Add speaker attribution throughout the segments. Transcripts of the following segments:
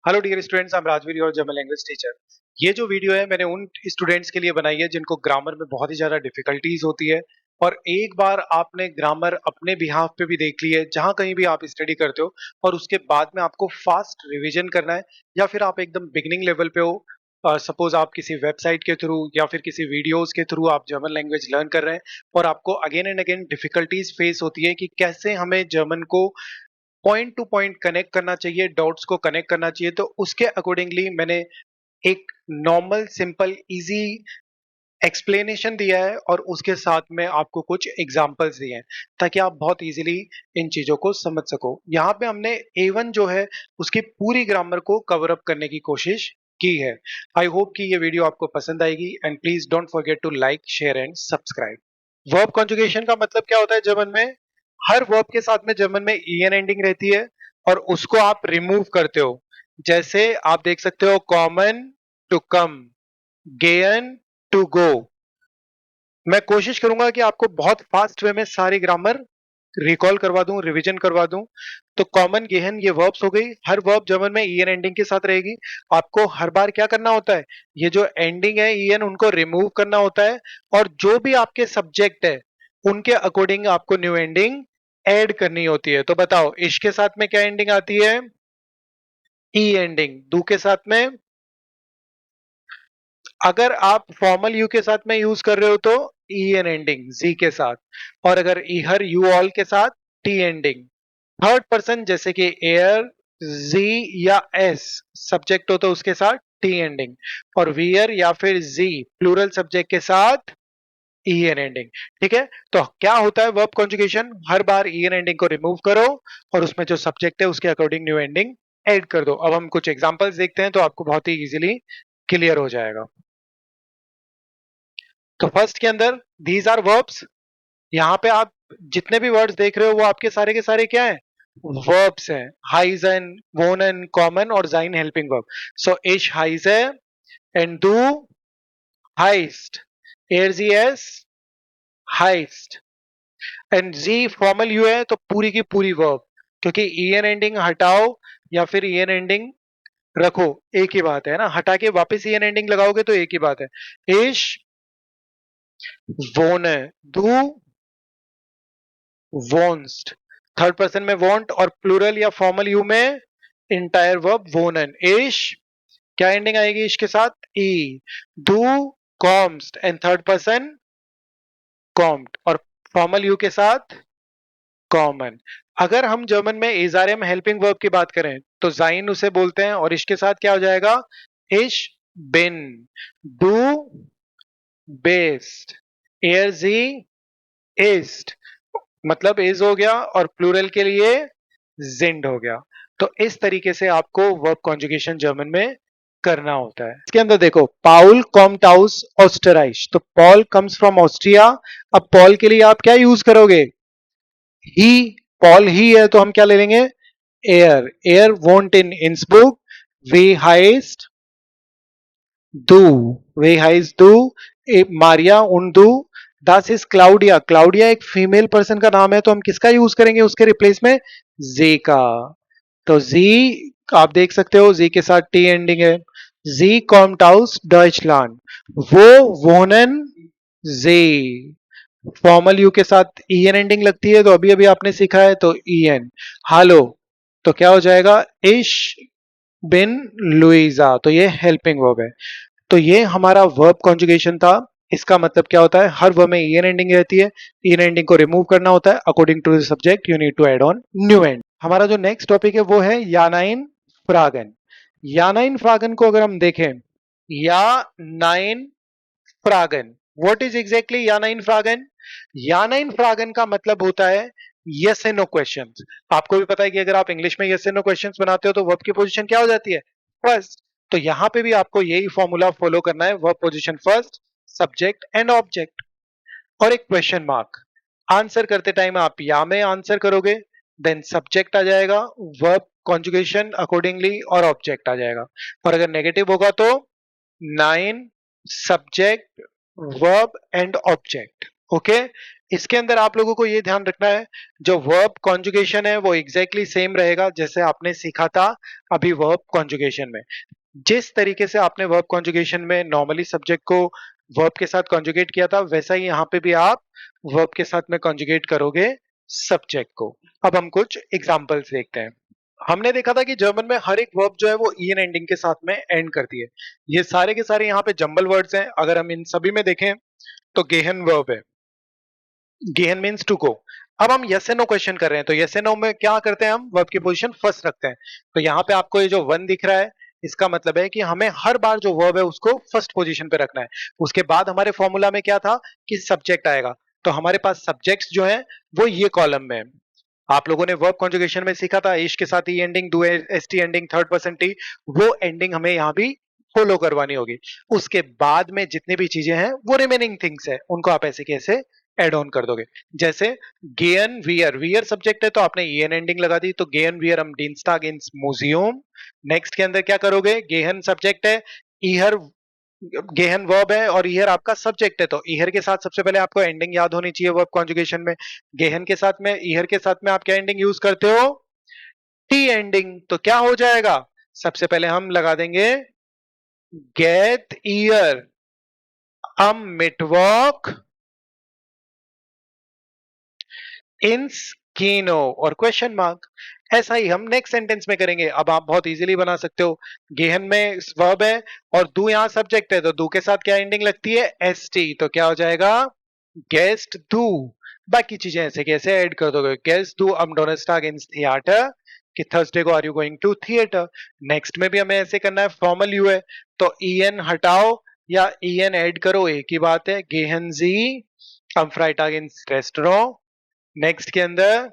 Speaker 1: Hello dear students, I am Rajveer, your German language teacher. ये जो video है मैंने उन स्टूडेंट्स के लिए बनाई है जिनको ग्रामर में बहुत ही ज्यादा डिफिकल्टीज होती है। और एक बार आपने ग्रामर अपने बिहाफ पे भी देख ली है, जहां कहीं भी आप स्टडी करते हो, और उसके बाद में आपको फास्ट रिवीजन करना है, या फिर आप एकदम बिगिनिंग लेवल पे हो, सपोज आप किसी वेबसाइट के थ्रू या फिर किसी वीडियोस के थ्रू आप जर्मन लैंग्वेज लर्न कर रहे हैं, और आपको again and again difficulties face होती है कि कैसे हमें जर्मन को पॉइंट टू पॉइंट कनेक्ट करना चाहिए, डॉट्स को कनेक्ट करना चाहिए। तो उसके अकॉर्डिंगली मैंने एक नॉर्मल सिंपल इजी एक्सप्लेनेशन दिया है, और उसके साथ में आपको कुछ एग्जांपल्स दिए हैं ताकि आप बहुत इजीली इन चीजों को समझ सको। यहाँ पे हमने A1 जो है उसकी पूरी ग्रामर को कवर अप करने की कोशिश की है। आई होप कि ये वीडियो आपको पसंद आएगी, and please don't forget to like, share and subscribe. Verb conjugation का मतलब क्या होता है जर्मन में? हर वर्ब के साथ में जर्मन में en एंडिंग रहती है, और उसको आप रिमूव करते हो। जैसे आप देख सकते हो, कॉमन टू कम, गेयन टू गो। मैं कोशिश करूंगा कि आपको बहुत फास्ट वे में सारी ग्रामर रिकॉल करवा दूं, रिवीजन करवा दूं। तो कॉमन, गेहन, ये वर्ब्स हो गई। हर वर्ब जर्मन में en एंडिंग के साथ रहेगी। आपको हर बार क्या करना होता है, ये जो एंडिंग है en उनको रिमूव करना होता है, और जो भी आपके सब्जेक्ट है उनके अकॉर्डिंग आपको न्यू एंडिंग ऐड करनी होती है। तो बताओ, इश्क के साथ में क्या एंडिंग आती है? ई एंडिंग। दू के साथ में, अगर आप फॉर्मल यू के साथ में यूज कर रहे हो तो ई एन एंडिंग जी के साथ, और अगर इहर यू ऑल के साथ टी एंडिंग। थर्ड पर्सन जैसे कि एयर, जी या एस सब्जेक्ट हो तो उसके साथ टी एंडिंग, और वियर या फिर जी प्लूरल सब्जेक्ट के साथ ई एन एंडिंग। ठीक है, तो क्या होता है verb conjugation? Her bar E an ending को रिमूव करो, और उसमें जो सब्जेक्ट है उसके अकॉर्डिंग न्यू एंडिंग ऐड कर दो। अब हम कुछ एग्जांपल्स देखते हैं तो आपको बहुत ही इजीली क्लियर हो जाएगा। तो फर्स्ट के अंदर दीज आर वर्ब्स। यहाँ पे आप जितने भी वर्ड्स देख रहे हो वो आपके सारे के सारे क्या हैं? वर्ब्स हैं। हाइजन, वोनन, कॉमन और जाइन हेल्पिंग वर्ब। सो इश हाइजे एंड डू हाइस्ट, एर जी एस हाइस्ट, एंड जी फॉर्मल यू है तो पूरी की पूरी वर्ब, क्योंकि ई एन एंडिंग हटाओ या फिर ई एन एंडिंग रखो, एक ही बात है ना। हटा के वापस ई एन एंडिंग लगाओगे तो एक ही बात है। इश वोने, डू वॉन्स्ट। थर्ड पर्सन में वॉन्ट, और प्लूरल या फॉर्मल यू में इंटायर वर्ब वोनन। इश, क्या एंडिंग आएगी इश के साथ? ई। डू कॉम्स्ट, एंड थर्ड पर्सन कॉम्ड, और फॉर्मल यू के साथ कॉमन। अगर हम जर्मन में इजारे में हेल्पिंग वर्ब की बात करें तो जाइन उसे बोलते हैं, और इसके साथ क्या हो जाएगा? इश बिन, डू बेस्ट, एयर जी इस्ट, मतलब इज हो गया, और प्लूरल के लिए जिंड हो गया। तो इस तरीके से आपको वर्ब कॉन्जुगेशन जर्मन में करना होता है। इसके अंदर देखो, पाउल कॉम्ट आउस ऑस्टराइच, तो पॉल कम्स फ्रॉम ऑस्ट्रिया। अब पॉल के लिए आप क्या यूज करोगे? ही। पॉल ही है तो हम क्या ले लेंगे? एयर। एयर वोंट इन इंसबुक, वी हाइस्ट दू, वे हाइज दू, मारिया उन दू। दस इज क्लाउडिया, क्लाउडिया एक फीमेल पर्सन का नाम है, तो हम किसका यूज करेंगे उसके रिप्लेस में? जी का। तो जी आप देख सकते हो जी के साथ टी एंडिंग है। जी कॉम्ट आउस डॉइचलैंड, वो वोनन जी। फॉर्मल यू के साथ ई एन एंडिंग लगती है, तो अभी अभी आपने सीखा है, तो ई एन। हालो, तो क्या हो जाएगा? इश बिन लुइजा, तो ये हेल्पिंग वर्ब है। तो ये हमारा वर्ब कॉन्जुगेशन था। इसका मतलब क्या होता है? हर वर्ब में en एंडिंग रहती है, en एंडिंग को रिमूव करना होता है। According to the subject you need to add on new end. हमारा जो नेक्स्ट टॉपिक है वो है यानाइन फ्रागन। यानाइन फ्रागन को अगर हम देखें, या नाइन फ्रागन, व्हाट इज एग्जैक्टली यानाइन फ्रागन? यानाइन फ्रागन का मतलब होता है यस एंड नो क्वेश्चंस। आपको भी पता है कि अगर आप इंग्लिश में यस एंड नो क्वेश्चंस बनाते हो तो वर्ब की पोजीशन क्या हो जाती है? फर्स्ट। तो यहां पे भी आपको यही फॉर्मूला फॉलो करना है, verb position first, subject and object, और एक क्वेश्चन मार्क। आंसर करते टाइम आप या में आंसर करोगे, देन सब्जेक्ट आ जाएगा, वर्ब कॉन्जुगेशन अकॉर्डिंगली, और ऑब्जेक्ट आ जाएगा। और अगर नेगेटिव होगा तो nine, subject, verb and object. Okay, इसके अंदर आप लोगों को ये ध्यान रखना है, जो वर्ब कॉन्जुगेशन है वो एग्जैक्टली सेम रहेगा जैसे आपने सीखा था अभी वर्ब कॉन्जुगेशन में। जिस तरीके से आपने वर्ब कॉन्जुगेशन में नॉर्मली सब्जेक्ट को वर्ब के साथ कॉन्जुगेट किया था, वैसा ही यहाँ पे भी आप वर्ब के साथ में कॉन्जुगेट करोगे सब्जेक्ट को। अब हम कुछ एग्जांपल्स देखते हैं। हमने देखा था कि जर्मन में हर एक वर्ब जो है वो ईएन एंडिंग के साथ में एंड करती है। ये सारे के सारे यहाँ पे जंबल वर्ड्स हैं। अगर हम इन सभी में देखें तो गेहन वर्ब है। गेहन मीन्स टू गो। अब हम यस एंड नो क्वेश्चन कर रहे हैं, तो यस एंड नो में क्या करते हैं, हम वर्ब की पोजीशन फर्स्ट रखते हैं। तो यहाँ पे आपको ये जो वन दिख रहा है, इसका मतलब है कि हमें हर बार जो वर्ब है उसको फर्स्ट पोजीशन पे रखना है। उसके बाद हमारे फॉर्मूला में क्या था कि सब्जेक्ट आएगा, तो हमारे पास सब्जेक्ट्स जो है वो ये कॉलम में है। आप लोगों ने वर्ब कॉन्जुगेशन में सीखा था इश के साथ ई एंडिंग, डू S T ending, third person T, वो एंडिंग हमें यहाँ भी फॉलो करवानी होगी। उसके बाद में जितनी भी चीजें हैं वो रिमेनिंग थिंग्स है, उनको आप ऐसे कैसे एड ऑन कर दोगे। जैसे गेयन वियर, वियर सब्जेक्ट है तो आपने ईएन एंडिंग लगा दी, तो गेयन वियर हम डीनस्टाग इंस म्यूजियम। नेक्स्ट के अंदर क्या करोगे, गेहन सब्जेक्ट है, ईहर गेहन वर्ब है और ईहर आपका सब्जेक्ट है, तो ईहर के साथ सबसे पहले आपको एंडिंग याद होनी चाहिए वर्ब कॉन्जुगेशन में। गेहन के साथ में, ईहर के साथ में आप क्या एंडिंग यूज करते हो, टी एंडिंग। तो क्या हो जाएगा, सबसे पहले हम लगा देंगे गेट ईयर अम मिटवॉक इंस कीनो और क्वेश्चन मार्क। ऐसा ही हम नेक्स्ट सेंटेंस में करेंगे। अब आप बहुत इजीली बना सकते हो, गेहन में वर्ब है और दू यहाँ सब्जेक्ट है, तो दू के साथ क्या एंडिंग लगती है, एस टी, तो क्या हो जाएगा गेस्ट दू। बाकी चीजें ऐसे कैसे ऐड कर दोगे, गेस्ट दू अम डोनेस्टाग इन थिएटर, कि थर्सडे को are you going to theatre. Next में भी हमें ऐसे करना है, फॉर्मल यू है तो ईएन हटाओ या ईएन ऐड करो, एक ही बात है, गेहन जी अम फ्राइटाग इन रेस्टोरेंट। नेक्स्ट के अंदर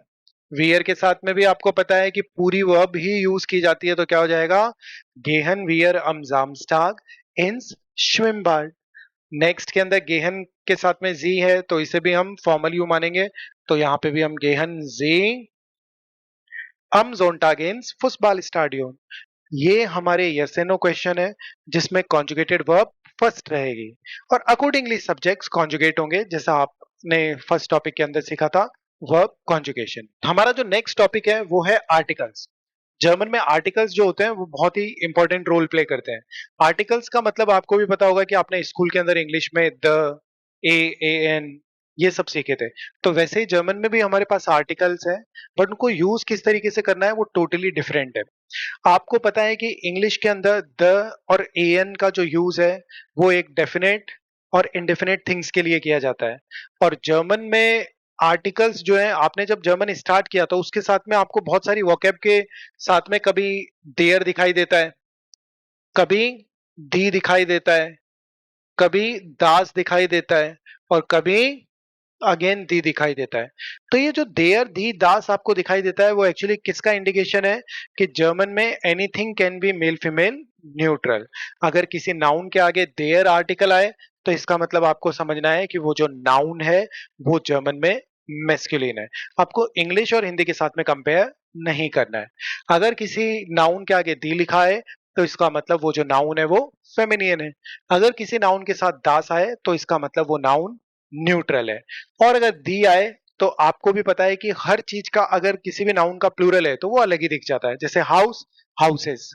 Speaker 1: वियर के साथ में भी आपको पता है कि पूरी वर्ब ही यूज की जाती है, तो क्या हो जाएगा गेहन वियर अम जामस्टाग इंस श्विमबाड। नेक्स्ट के अंदर गेहन के साथ में जी है तो इसे भी हम फॉर्मल यू मानेंगे, तो यहाँ पे भी हम गेहन जी अम जोंटाग इंस फुटबॉल स्टाडियम। ये हमारे यस एंड नो क्वेश्चन है जिसमें कॉन्जुगेटेड वर्ब फर्स्ट रहेगी और अकॉर्डिंगली सब्जेक्ट्स कॉन्जुगेट होंगे, जैसा आपने फर्स्ट टॉपिक के अंदर सीखा था वर्ब कॉन्जुगेशन। हमारा जो नेक्स्ट टॉपिक है वो है आर्टिकल्स। जर्मन में आर्टिकल्स जो होते हैं वो बहुत ही इंपॉर्टेंट रोल प्ले करते हैं। आर्टिकल्स का मतलब आपको भी पता होगा कि आपने स्कूल के अंदर इंग्लिश में द, ए एन, ये सब सीखे थे। तो वैसे ही जर्मन में भी हमारे पास आर्टिकल्स हैं, बट उनको यूज किस तरीके से करना है वो टोटली डिफरेंट है। आपको पता है कि इंग्लिश के अंदर द और एन का जो यूज है वो एक डेफिनेट और इंडेफिनेट थिंग्स के लिए किया जाता है, और जर्मन में आर्टिकल्स जो है, आपने जब जर्मन स्टार्ट किया तो उसके साथ में आपको बहुत सारी वोकैब के साथ में कभी देयर दिखाई देता है, कभी दी दिखाई देता है, कभी दास दिखाई देता है और कभी अगेन दी दिखाई देता है। तो ये जो देयर दी दास आपको दिखाई देता है वो एक्चुअली किसका इंडिकेशन है कि जर्मन में anything can be male female neutral. अगर किसी नाउन के आगे देयर आर्टिकल आए तो इसका मतलब आपको समझना है कि वो जो नाउन है वो जर्मन में मेस्कुलिन है। आपको इंग्लिश और हिंदी के साथ में कंपेयर नहीं करना है। अगर किसी नाउन के आगे दी लिखा है तो इसका मतलब वो जो नाउन है वो फेमिनियन है। अगर किसी नाउन के साथ दास आए तो इसका मतलब वो नाउन न्यूट्रल है। और अगर दी आए तो आपको भी पता है कि हर चीज का अगर किसी भी नाउन का प्लूरल है तो वो अलग ही दिख जाता है, जैसे हाउस हाउसेस,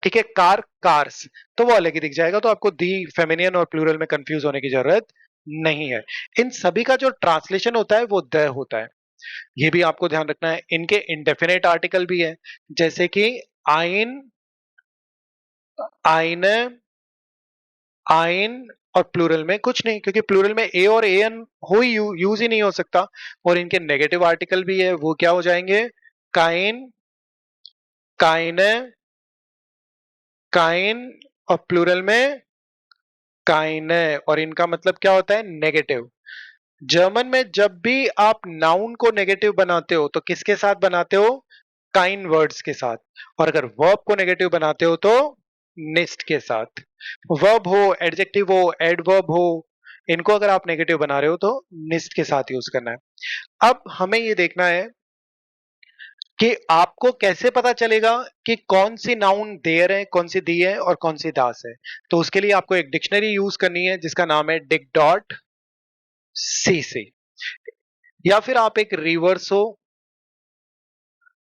Speaker 1: ठीक है, कार कार्स, तो वो अलग ही दिख जाएगा। तो आपको दी फेमिनियन और प्लूरल में कंफ्यूज होने की जरूरत नहीं है। इन सभी का जो ट्रांसलेशन होता है वो द होता है, ये भी आपको ध्यान रखना है। इनके इंडेफिनेट आर्टिकल भी है, जैसे कि आइन, आइने, आइन, और प्लूरल में कुछ नहीं, क्योंकि प्लूरल में ए और एन हो ही यूज ही नहीं हो सकता। और इनके नेगेटिव आर्टिकल भी है, वो क्या हो जाएंगे, काइन, काइने, काइन, और प्लूरल में काइने, और इनका मतलब क्या होता है, नेगेटिव। जर्मन में जब भी आप नाउन को नेगेटिव बनाते हो तो किसके साथ बनाते हो, काइन वर्ड्स के साथ, और अगर वर्ब को नेगेटिव बनाते हो तो निस्ट के साथ। वर्ब हो, एडजेक्टिव हो, एडवर्ब हो, इनको अगर आप नेगेटिव बना रहे हो तो निस्ट के साथ यूज करना है। अब हमें ये देखना है कि आपको कैसे पता चलेगा कि कौन सी नाउन देयर है, कौन सी दी है और कौन सी दास है। तो उसके लिए आपको एक डिक्शनरी यूज करनी है जिसका नाम है डिक डॉट सी सी। या फिर आप एक रिवर्सो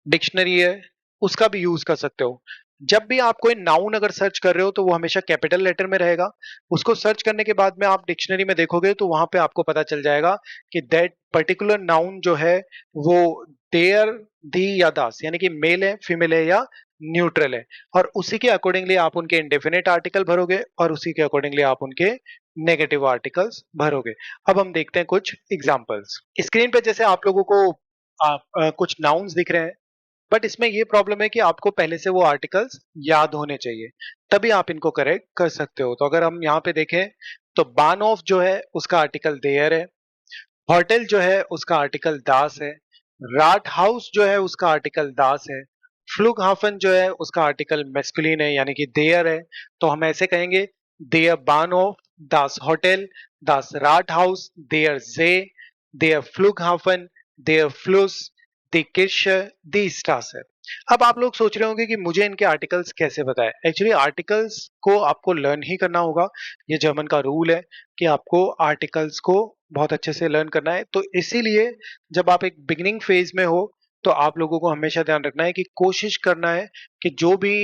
Speaker 1: डिक्शनरी है, उसका भी यूज कर सकते हो। जब भी आप कोई नाउन अगर सर्च कर रहे हो तो वो हमेशा कैपिटल लेटर में रहेगा। उसको सर्च करने के बाद में आप डिक्शनरी में देखोगे तो वहां पे आपको पता चल जाएगा कि दैट पर्टिकुलर नाउन जो है वो देयर, दी या दास, यानी कि मेल है, फीमेल है या न्यूट्रल है। और उसी के अकॉर्डिंगली आप उनके इंडेफिनेट आर्टिकल भरोगे और उसी के अकॉर्डिंगली आप उनके नेगेटिव आर्टिकल्स भरोगे। अब हम देखते हैं कुछ एग्जांपल्स। स्क्रीन पे जैसे आप लोगों को कुछ नाउन्स दिख रहे हैं, बट इसमें ये प्रॉब्लम है कि आपको पहले से वो आर्टिकल्स याद होने चाहिए, तभी आप इनको करेक्ट कर सकते हो। तो अगर हम यहाँ पे देखें तो बान ऑफ जो है उसका आर्टिकल देयर है, होटल जो है उसका आर्टिकल दास है, राट हाउस जो है उसका आर्टिकल दास है, फ्लुगहाफन जो है उसका आर्टिकल मेस्कुलिन है यानी कि देयर है। तो हम ऐसे कहेंगे देयर बान ऑफ, दास होटल, दास राट हाउस, देयर जे, देयर फ्लुगहाफन, देयर फ्लुस, दी किर्श, दी स्टास है। अब आप लोग सोच रहे होंगे कि मुझे इनके आर्टिकल्स कैसे बताए। एक्चुअली आर्टिकल्स को आपको लर्न ही करना होगा। ये जर्मन का रूल है कि आपको आर्टिकल्स को बहुत अच्छे से लर्न करना है। तो इसीलिए जब आप एक बिगिनिंग फेज में हो तो आप लोगों को हमेशा ध्यान रखना है कि कोशिश करना है कि जो भी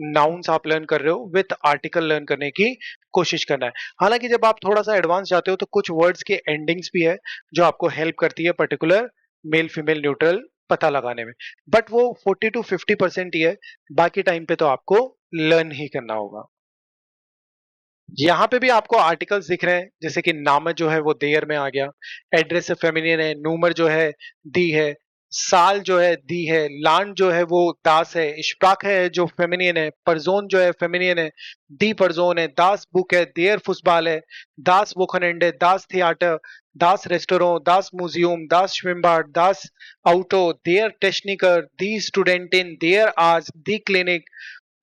Speaker 1: नाउन्स आप लर्न कर रहे हो विथ आर्टिकल लर्न करने की कोशिश करना है। हालांकि जब आप थोड़ा सा एडवांस जाते हो तो कुछ वर्ड्स के एंडिंग्स भी है जो आपको हेल्प करती है पर्टिकुलर मेल फीमेल न्यूट्रल पता लगाने में, बट वो 40 to 50% ही है। बाकी टाइम पे तो आपको लर्न ही करना होगा। यहाँ पे भी आपको आर्टिकल्स दिख रहे हैं, जैसे कि नाम जो है वो देयर में आ गया, एड्रेस फेमिनिन है, नूमर जो है दी है, साल जो है दी है, लान जो है वो दास है, इश्प्राक है जो फेमिनिन है, परजोन जो है फेमिनिन है, दी परजोन है, दास बुक है, देयर फुसबाल है, दास वोखनएंड, दास थिएटर, दास रेस्टोरों, दास म्यूजियम, दास श्विम्बार्ड, दास auto, their Techniker, die Studentin, their Arzt, die Klinik,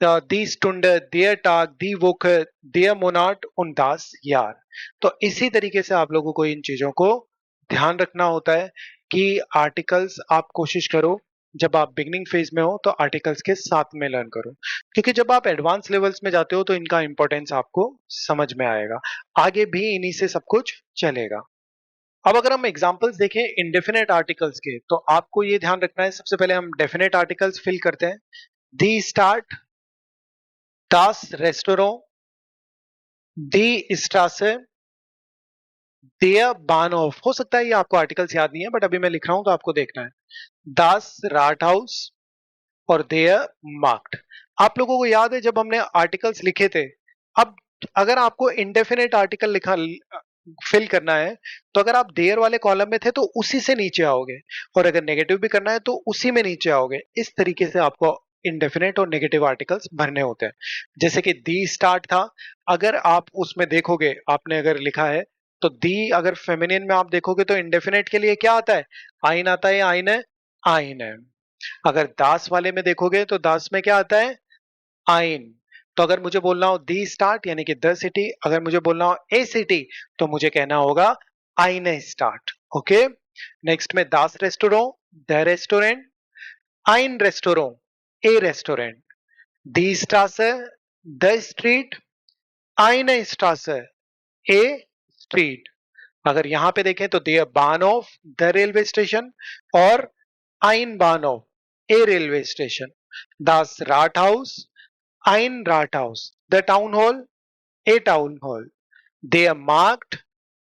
Speaker 1: die Stunde, der Tag, die Woche, der Monat und das Jahr। तो इसी तरीके से आप लोगों को इन चीजों को ध्यान रखना होता है कि आर्टिकल्स आप कोशिश करो जब आप बिगनिंग फेज में हो तो आर्टिकल्स के साथ में लर्न करो, क्योंकि जब आप एडवांस लेवल्स में जाते हो तो इनका इंपॉर्टेंस आपको समझ में आएगा। आगे भी इन्हीं से सब कुछ चलेगा। अब अगर हम एग्जांपल्स देखें इंडेफिनेट आर्टिकल्स के तो आपको ये ध्यान रखना है। सबसे पहले हम डेफिनेट आर्टिकल्स फिल करते हैं। दी स्टार्ट, दास रेस्टोरों, दी स्ट्रासे, देयर बानहोफ। हो सकता है ये आपको आर्टिकल्स याद नहीं है बट अभी मैं लिख रहा हूं तो आपको देखना है। दास राट हाउस और देयर मार्क्ड। आप लोगों को याद है जब हमने आर्टिकल्स लिखे थे। अब अगर आपको इंडेफिनेट आर्टिकल लिखा फिल करना है तो अगर आप देयर वाले कॉलम में थे तो उसी से नीचे आओगे, और अगर नेगेटिव भी करना है तो उसी में नीचे आओगे। इस तरीके से आपको इंडेफिनेट और नेगेटिव आर्टिकल्स भरने होते हैं। जैसे कि दी स्टार्ट था, अगर आप उसमें देखोगे आपने अगर लिखा है तो दी अगर फेमिनिन में आप देखोगे तो इंडेफिनेट के लिए क्या आता है, आइन आता है, आइन है, आइन है। अगर दास वाले में देखोगे तो दास में क्या आता है, आइन। तो अगर मुझे बोलना हो दी स्टार्ट यानी कि द सिटी, अगर मुझे बोलना हो ए सिटी तो मुझे कहना होगा आइने स्टार्ट। ओके, नेक्स्ट में दास रेस्टोरों, द रेस्टोरेंट, आइन रेस्टोरों, ए रेस्टोरेंट, दी स्ट्रासे, द स्ट्रीट, आइने स्ट्रासे, ए स्ट्रीट। अगर यहां पे देखें तो देयर बान ऑफ, द रेलवे स्टेशन, और आइन बान ऑफ, ए रेलवे स्टेशन, दास राट house, ein Rathaus, the town hall, a town hall, they are marked,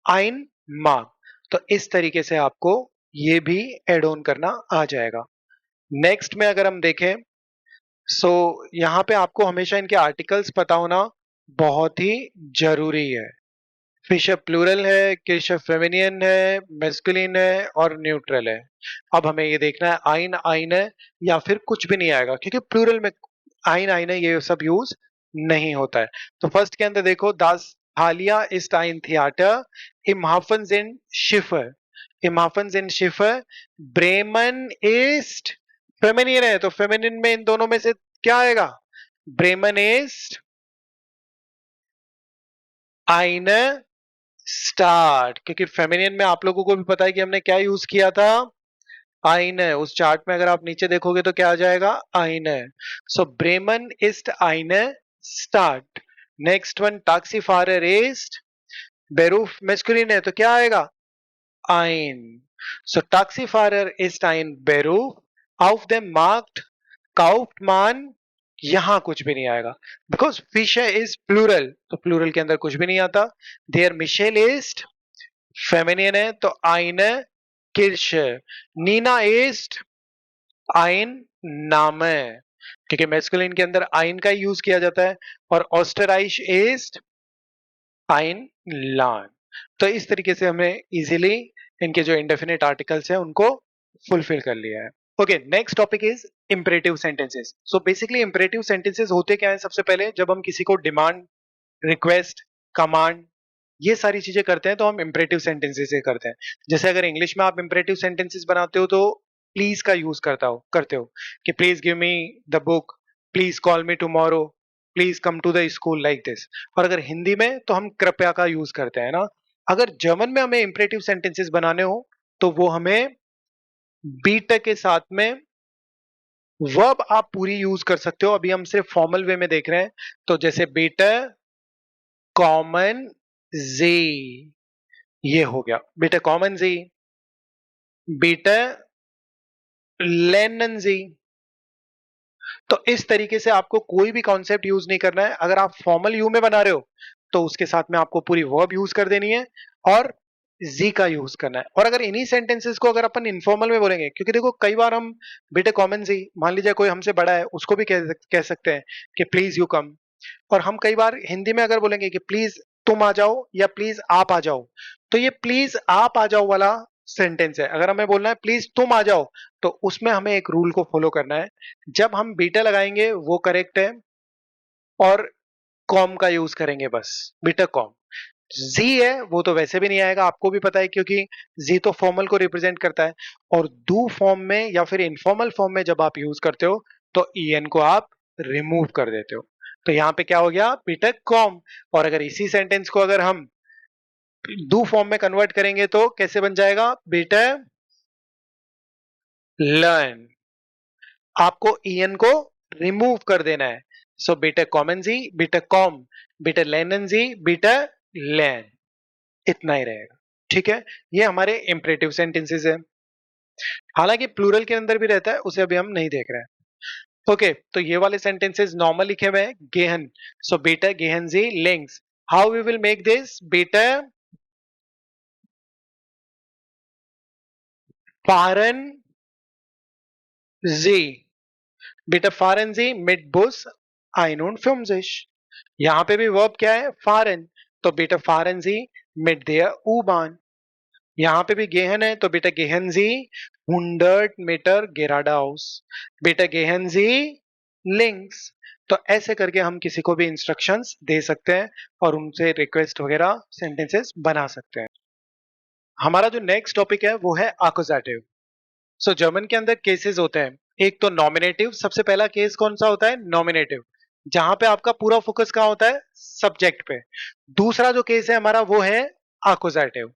Speaker 1: ein mark। तो इस तरीके से आपको ये भी एड ऑन करना आ जाएगा। नेक्स्ट में अगर हम देखें सो यहाँ पे आपको हमेशा इनके आर्टिकल्स पता होना बहुत ही जरूरी है। फिशर प्लूरल है, किर्शर फेमिनियन है, मेस्कुलिन है और न्यूट्रल है। अब हमें ये देखना है आइन आइन है या फिर कुछ भी नहीं आएगा, क्योंकि प्लूरल में आइन आइन है ये सब यूज नहीं होता है। तो फर्स्ट के अंदर देखो दास हालिया इस्ट आइन थिएटर, इम इन शिफर, इम इन शिफर, ब्रेमन ईस्ट, फेमिनियन है तो फेमिनिन में इन दोनों में से क्या आएगा, ब्रेमन ईस्ट आइन स्टार्ट, क्योंकि फेमिनियन में आप लोगों को भी पता है कि हमने क्या यूज किया था, आइन है। उस चार्ट में अगर आप नीचे देखोगे तो क्या आ जाएगा, आइन है। सो ब्रेमन इस्ट आइन स्टार्ट। नेक्स्ट वन टैक्सी फारर ईस्ट, बेरूफ मेस्कुलिन है तो क्या आएगा, ein. So Taxifahrer ist ein Beruf, auf dem Markt kauft man, यहां कुछ भी नहीं आएगा बिकॉज फिश इज प्लूरल, तो प्लूरल के अंदर कुछ भी नहीं आता. देयर मिशेल इस्ट फेमिनियन है तो आइने किर्श. नीना इस्ट आइन नामे, ठीक है, मेस्कुलिन के अंदर आइन का यूज किया जाता है. और ऑस्टराइश इस्ट आइन लान. तो इस तरीके से हमने इजीली इनके जो इंडेफिनिट आर्टिकल्स हैं उनको फुलफिल कर लिया है. Okay, next topic is imperative sentences. So basically imperative sentences होते क्या है? सबसे पहले जब हम किसी को डिमांड, रिक्वेस्ट, कमांड, ये सारी चीजें करते हैं तो हम इंपरेटिव सेंटेंसेस से करते हैं. जैसे अगर इंग्लिश में आप इंपरेटिव सेंटेंसेस बनाते हो तो प्लीज का यूज करते हो कि please give me the book, please call me tomorrow, please come to the school, like this. और अगर हिंदी में तो हम कृपया का यूज करते हैं ना. अगर जर्मन में हमें इंपरेटिव सेंटेंसेस बनाने हो तो वो हमें बीट के साथ में वर्ब आप पूरी यूज कर सकते हो. अभी हम सिर्फ फॉर्मल वे में देख रहे हैं. तो जैसे बीटा कॉमन जी, ये हो गया बीटा कॉमन जी, बीटा लेनन जी. तो इस तरीके से आपको कोई भी कॉन्सेप्ट यूज नहीं करना है. अगर आप फॉर्मल यू में बना रहे हो तो उसके साथ में आपको पूरी वर्ब यूज कर देनी है और जी का यूज करना है. और अगर इन्हीं सेंटेंसेस को अगर अपन इनफॉर्मल में बोलेंगे, क्योंकि देखो कई बार हम बेटे कॉमन जी, मान लीजिए कोई हमसे बड़ा है, उसको भी कह सकते हैं कि प्लीज यू कम. और हम कई बार हिंदी में अगर बोलेंगे कि प्लीज तुम आ जाओ या प्लीज आप आ जाओ, तो ये प्लीज आप आ जाओ वाला सेंटेंस है. अगर हमें बोलना है प्लीज तुम आ जाओ तो उसमें हमें एक रूल को फॉलो करना है. जब हम बीटा लगाएंगे वो करेक्ट है और कॉम का यूज करेंगे, बस बीटा कॉम. जी है वो तो वैसे भी नहीं आएगा, आपको भी पता है, क्योंकि जी तो फॉर्मल को रिप्रेजेंट करता है. और डू फॉर्म में या फिर इनफॉर्मल फॉर्म में जब आप यूज करते हो तो ईएन को आप रिमूव कर देते हो. तो यहाँ पे क्या हो गया? Beta com. और अगर इसी सेंटेंस को अगर हम डू फॉर्म में कन्वर्ट करेंगे तो कैसे बन जाएगा? Beta learn. आपको ईएन को रिमूव कर देना है. सो बीटा कॉमन जी, बीटा कॉम, बीटा लेनन जी, बीटा लैन, इतना ही रहेगा. ठीक है, ये हमारे इंपरेटिव सेंटेंसेस है. हालांकि प्लूरल के अंदर भी रहता है, उसे अभी हम नहीं देख रहे हैं. ओके, तो ये वाले सेंटेंसेस नॉर्मल लिखे हुए हैं. गेहन, सो बीटा गेहन जी लिंक्स. How we will make this? बीटा फारन जी, बीटा फारन जी मिट बुस आइनून फिल्मजिश. यहां पे भी वर्ब क्या है? फारन. तो बीटा फारन जी मिट देयर ऊबान. यहाँ पे भी गेहन है तो बेटा गेहन जी 100 मीटर गेराडाउस, बेटा गेहन जी लिंक्स. तो ऐसे करके हम किसी को भी इंस्ट्रक्शंस दे सकते हैं और उनसे रिक्वेस्ट वगैरह सेंटेंसेस बना सकते हैं. हमारा जो नेक्स्ट टॉपिक है वो है आकुजेटिव. सो जर्मन के अंदर केसेस होते हैं. एक तो नॉमिनेटिव. सबसे पहला केस कौन सा होता है? नॉमिनेटिव, जहां पे आपका पूरा फोकस कहाँ होता है? सब्जेक्ट पे. दूसरा जो केस है हमारा वो है आकुजेटिव,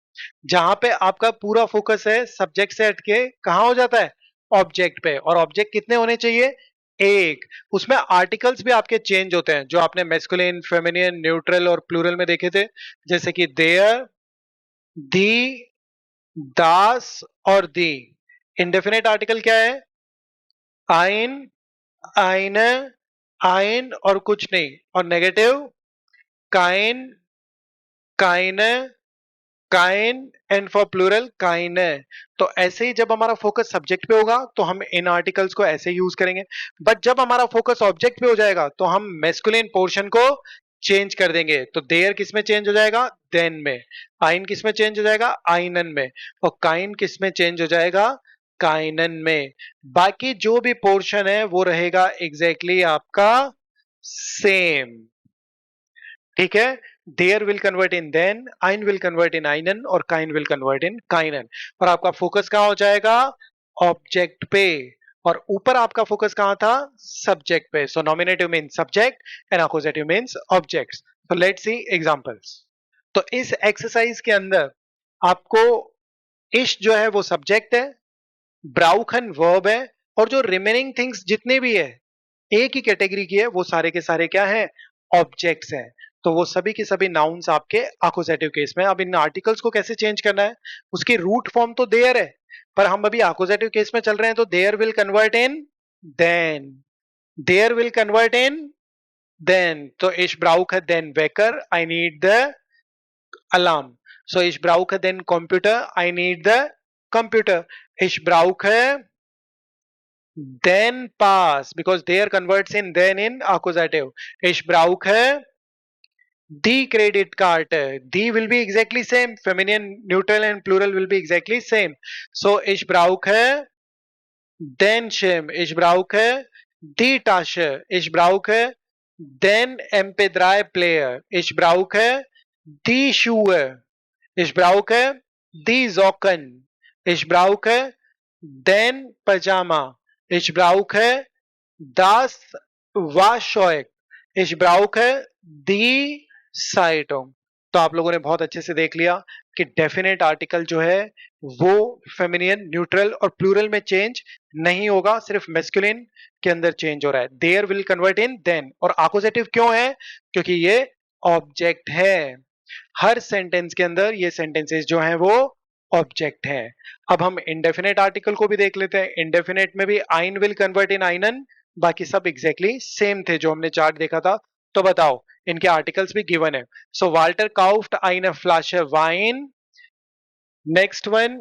Speaker 1: जहां पे आपका पूरा फोकस है सब्जेक्ट से हटके कहां हो जाता है? ऑब्जेक्ट पे. और ऑब्जेक्ट कितने होने चाहिए? एक. उसमें आर्टिकल्स भी आपके चेंज होते हैं जो आपने मेस्कुलिन, फेमिनियन, न्यूट्रल और प्लूरल में देखे थे. जैसे कि देयर, दी, दास और दी. इंडेफिनेट आर्टिकल क्या है? आइन, आइने, आइन और कुछ नहीं. और नेगेटिव काइन, काइने, काइन, एंड फॉर प्लूरल काइने. तो ऐसे ही जब हमारा फोकस सब्जेक्ट पे होगा तो हम इन आर्टिकल्स को ऐसे यूज करेंगे. बट जब हमारा फोकस ऑब्जेक्ट पे हो जाएगा तो हम मेस्कुलिन पोर्शन को चेंज कर देंगे. तो देयर किस में चेंज हो जाएगा? देन में. आइन किस में चेंज हो जाएगा? आइनन में. और काइन किस में चेंज हो जाएगा? काइनन में. बाकी जो भी पोर्शन है वो रहेगा एग्जैक्टली आपका सेम. ठीक है, देयर विल कन्वर्ट इन देन, आइन विल कन्वर्ट इन आइनन और काइन विल कन्वर्ट इन काइनन. और आपका फोकस कहां हो जाएगा? ऑब्जेक्ट पे. और ऊपर आपका फोकस कहां था? सब्जेक्ट पे. So nominative means subject and accusative means objects. तो लेट्स सी एग्जांपल्स. तो इस एक्सरसाइज के अंदर आपको इश जो है वो सब्जेक्ट है, ब्राउखन वर्ब है, और जो रिमेनिंग थिंग्स जितने भी है एक ही कैटेगरी की है, वो सारे के सारे क्या है? ऑब्जेक्ट्स हैं. तो वो सभी के सभी नाउन्स आपके अकुजेटिव केस में। अब इन आर्टिकल्स को कैसे चेंज करना है, उसकी रूट फॉर्म तो देयर है, पर हम अभी अकुजेटिव केस में चल रहे हैं, तो देयर विल कन्वर्ट इन देन, देयर विल कन्वर्ट इन देन। तो ich brauche den Wecker, I need the alarm. So ich brauche den Computer, I need the computer. Ich brauche then pass, because there converts in then in accusative. Ich brauche the credit card. The will be exactly same. Feminine, neutral and plural will be exactly same. So ich brauche den Schirm. Ich brauche die Tasche. Ich brauche den MP3 Player. Ich brauche die Schuhe. Ich brauche die Socken. Ich brauche den Pyjama. Ich brauche das Waschzeug. Ich brauche die Zeitung. तो आप लोगों ने बहुत अच्छे से देख लिया कि डेफिनेट आर्टिकल जो है वो फेमिनियन, न्यूट्रल और प्लूरल में चेंज नहीं होगा, सिर्फ मेस्कुलिन के अंदर चेंज हो रहा है। देयर विल कन्वर्ट इन देन। और आकुजेटिव क्यों है? क्योंकि ये ऑब्जेक्ट है। हर सेंटेंस के अंदर ये सेंटेंसेस जो हैं वो ऑब्जेक्ट है। अब हम इंडेफिनेट आर्टिकल को भी देख लेते हैं। इंडेफिनेट में भी आइन विल कन्वर्ट इन आइनन, बाकी सब एग्जैक्टली सेम थे जो हमने चार्ट देखा था। तो बताओ, इनके आर्टिकल्स भी गिवन है। सो Walter काउफ्ट eine Flasche Wein. Next one,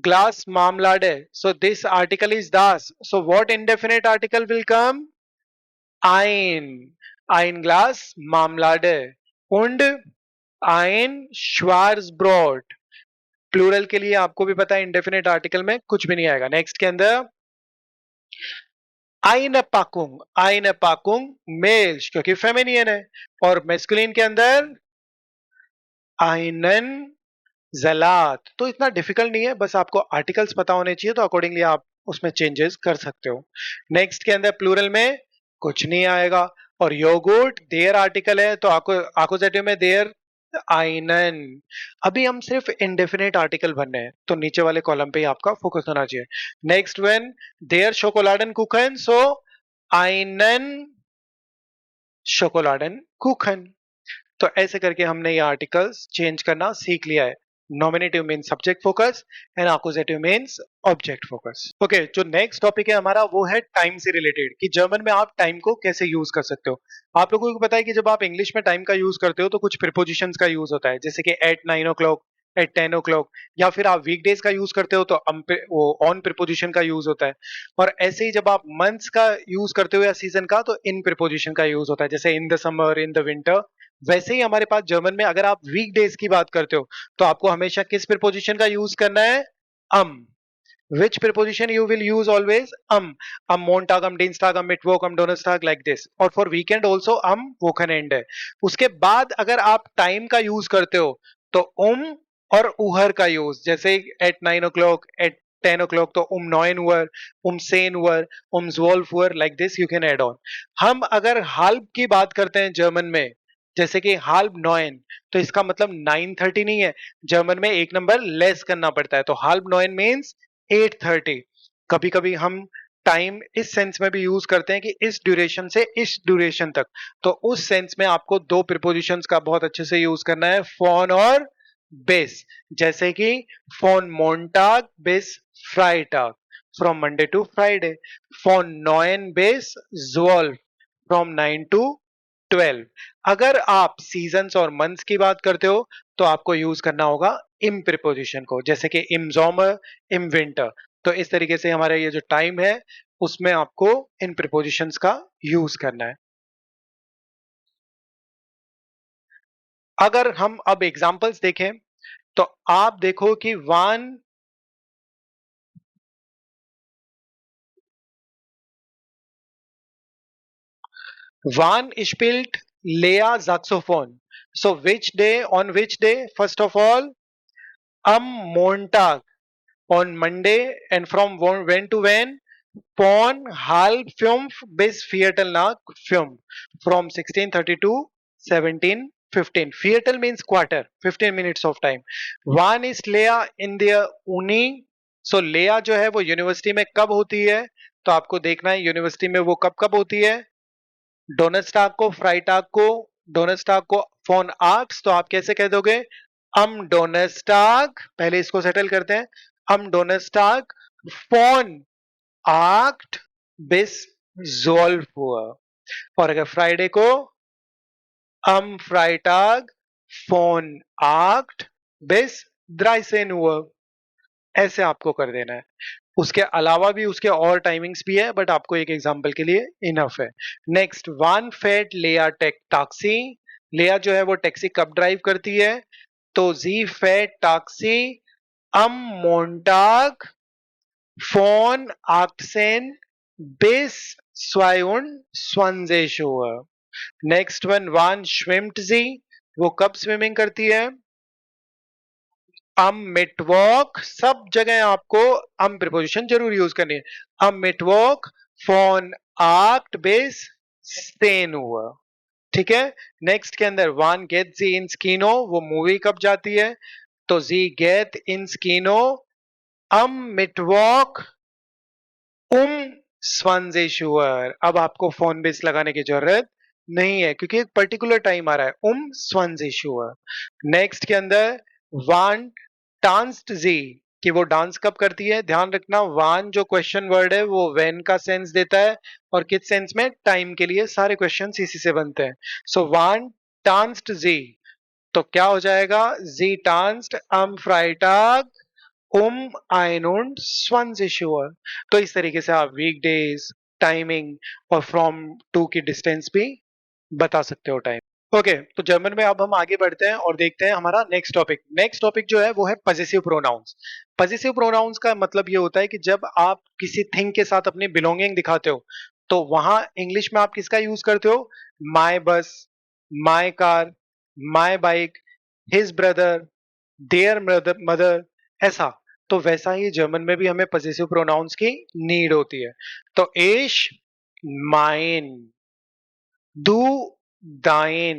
Speaker 1: Glas Marmelade. So this article is das. So what indefinite article will come? Ein. Ein Glas Marmelade. Und ein Schwarzbrot. Plural के लिए आपको भी पता है इंडेफिनेट आर्टिकल में कुछ भी नहीं आएगा। नेक्स्ट के अंदर eine Packung Milch, क्योंकि फेमिनियन है। और मेस्कुलिन के अंदर einen Salat। तो इतना डिफिकल्ट नहीं है, बस आपको आर्टिकल्स पता होने चाहिए, तो अकॉर्डिंगली आप उसमें चेंजेस कर सकते हो। नेक्स्ट के अंदर प्लूरल में कुछ नहीं आएगा। और योगर्ट देयर आर्टिकल है, तो आकुजेटिव में देयर आइनन। अभी हम सिर्फ इंडेफिनेट आर्टिकल भरने हैं, तो नीचे वाले कॉलम पे ही आपका फोकस होना चाहिए। नेक्स्ट वन, देयर शोकोलाडन कुकन, सो आइनन शोकोलाडन कुकन। तो ऐसे करके हमने ये आर्टिकल्स चेंज करना सीख लिया है। Nominative means subject focus and accusative means object focus. Okay, जो नेक्स्ट टॉपिक है हमारा वो है टाइम से रिलेटेड, कि जर्मन में आप टाइम को कैसे यूज कर सकते हो। आप लोगों को पता है कि जब आप इंग्लिश में टाइम का यूज करते हो तो कुछ प्रीपोजिशंस का यूज होता है, जैसे कि एट 9 o'clock, एट 10 o'clock, या फिर आप वीकडेज का यूज करते हो तो वो ऑन प्रीपोजिशन का यूज होता है। और ऐसे ही जब आप मंथ्स का यूज करते हो या सीजन का, तो इन प्रीपोजिशन का यूज होता है, जैसे in the summer, in the winter. वैसे ही हमारे पास जर्मन में अगर आप वीकडेज की बात करते हो तो आपको हमेशा किस प्रीपोजिशन का यूज करना है? Which preposition you will use always? Am Montag, am Dienstag, am Mittwoch, am Donnerstag, like this. और for weekend also am Wochenende है। उसके बाद अगर आप टाइम का यूज करते हो तो और उहर का यूज, जैसे एट 9 o'clock, एट 10 o'clock, तो 9 Uhr, 10 Uhr, 12 Uhr, like this you can add on। हम अगर halb की बात करते हैं जर्मन में, जैसे कि halb 9, तो इसका मतलब 9:30 नहीं है, जर्मन में एक नंबर लेस करना पड़ता है, तो halb 9 मीन्स 8:30। कभी कभी हम टाइम इस सेंस में भी यूज करते हैं कि इस ड्यूरेशन से इस ड्यूरेशन तक, तो उस सेंस में आपको दो प्रीपोजिशंस का बहुत अच्छे से यूज करना है, फोन और बेस। जैसे कि फोन मोन्टाग बेस फ्राइटाग, फ्रॉम मंडे टू फ्राइडे। फोन 9 बेस ज्वॉल्फ, फ्रॉम 9 to 12। अगर आप सीजन्स और मंथ्स की बात करते हो तो आपको यूज करना होगा इम प्रीपोजिशन को, जैसे कि इम समर, इम विंटर। तो इस तरीके से हमारा ये जो टाइम है उसमें आपको इन प्रीपोजिशंस का यूज करना है। अगर हम अब एग्जांपल्स देखें तो आप देखो कि Wann spielt Lea Saxophon? So which day, on which day? First of all, am Montag, on Monday, and from when to when? Von halb fünf bis Viertel nach fünf, from 16:30 to 17:15. Viertel means quarter, 15 minutes of time. Wann is Lea in the Uni? So Lea जो है वो university में कब होती है? तो आपको देखना है यूनिवर्सिटी में वो कब कब होती है। डोनस्टाग को, फ्राइटाग को, डोनेस्टाग को फोन आक्स, तो आप कैसे कह दोगे? डोनेस्टाग, पहले इसको सेटल करते हैं। डोनेस्टाग फोन आक्ट बिस ज़ोल्फुआ। और अगर फ्राइडे को फ्राइटाग फोन आक्ट बिस ड्राइसेनुआ, ऐसे आपको कर देना है। उसके अलावा भी उसके और टाइमिंग्स भी है, बट आपको एक एग्जांपल के लिए इनफ है। नेक्स्ट, वन फेट लेया टेक टैक्सी। लेया जो है वो टैक्सी कब ड्राइव करती है? तो जी फेट टैक्सी अम मोन्टाग फोन आक्सेन बिस स्वायुन स्वांजेशुआ। नेक्स्ट वन श्विम्ट जी, वो कब स्विमिंग करती है? मिटवॉक, सब जगह आपको प्रिपोजिशन जरूर यूज करनी है। मिटवॉक फोन आक्ट बेस स्टेन हुआ। ठीक है। नेक्स्ट के अंदर वन गेट जी इन स्कीनो, वो मूवी कब जाती है? तो जी गेट इन स्कीनो मिटवॉक स्वांजेशुअर। अब आपको फोन बेस लगाने की जरूरत नहीं है, क्योंकि एक पर्टिकुलर टाइम आ रहा है स्वांजेशुअर। नेक्स्ट के अंदर वन डांस्ड जी, कि वो डांस कब करती है? ध्यान रखना, वन जो क्वेश्चन वर्ड है वो वेन का सेंस देता है, और किस सेंस में? टाइम के लिए। सारे क्वेश्चन इसी से बनते हैं। सो वन डांस्ड जी, तो क्या हो जाएगा? जी डांस्ड फ्राइटाग einen Swansea। तो इस तरीके से आप वीकडेज, टाइमिंग और फ्रॉम टू की डिस्टेंस भी बता सकते हो टाइम। ओके, तो जर्मन में अब हम आगे बढ़ते हैं और देखते हैं हमारा नेक्स्ट टॉपिक। नेक्स्ट टॉपिक जो है वो है पजेसिव प्रोनाउंस। पजेसिव प्रोनाउंस का मतलब ये होता है कि जब आप किसी थिंग के साथ अपनी बिलोंगिंग दिखाते हो, तो वहां इंग्लिश में आप किसका यूज करते हो? माई बस, my car, my bike, his brother, there mother, ऐसा। तो वैसा ही जर्मन में भी हमें पजेसिव प्रोनाउंस की नीड होती है। तो एश mine, du dein,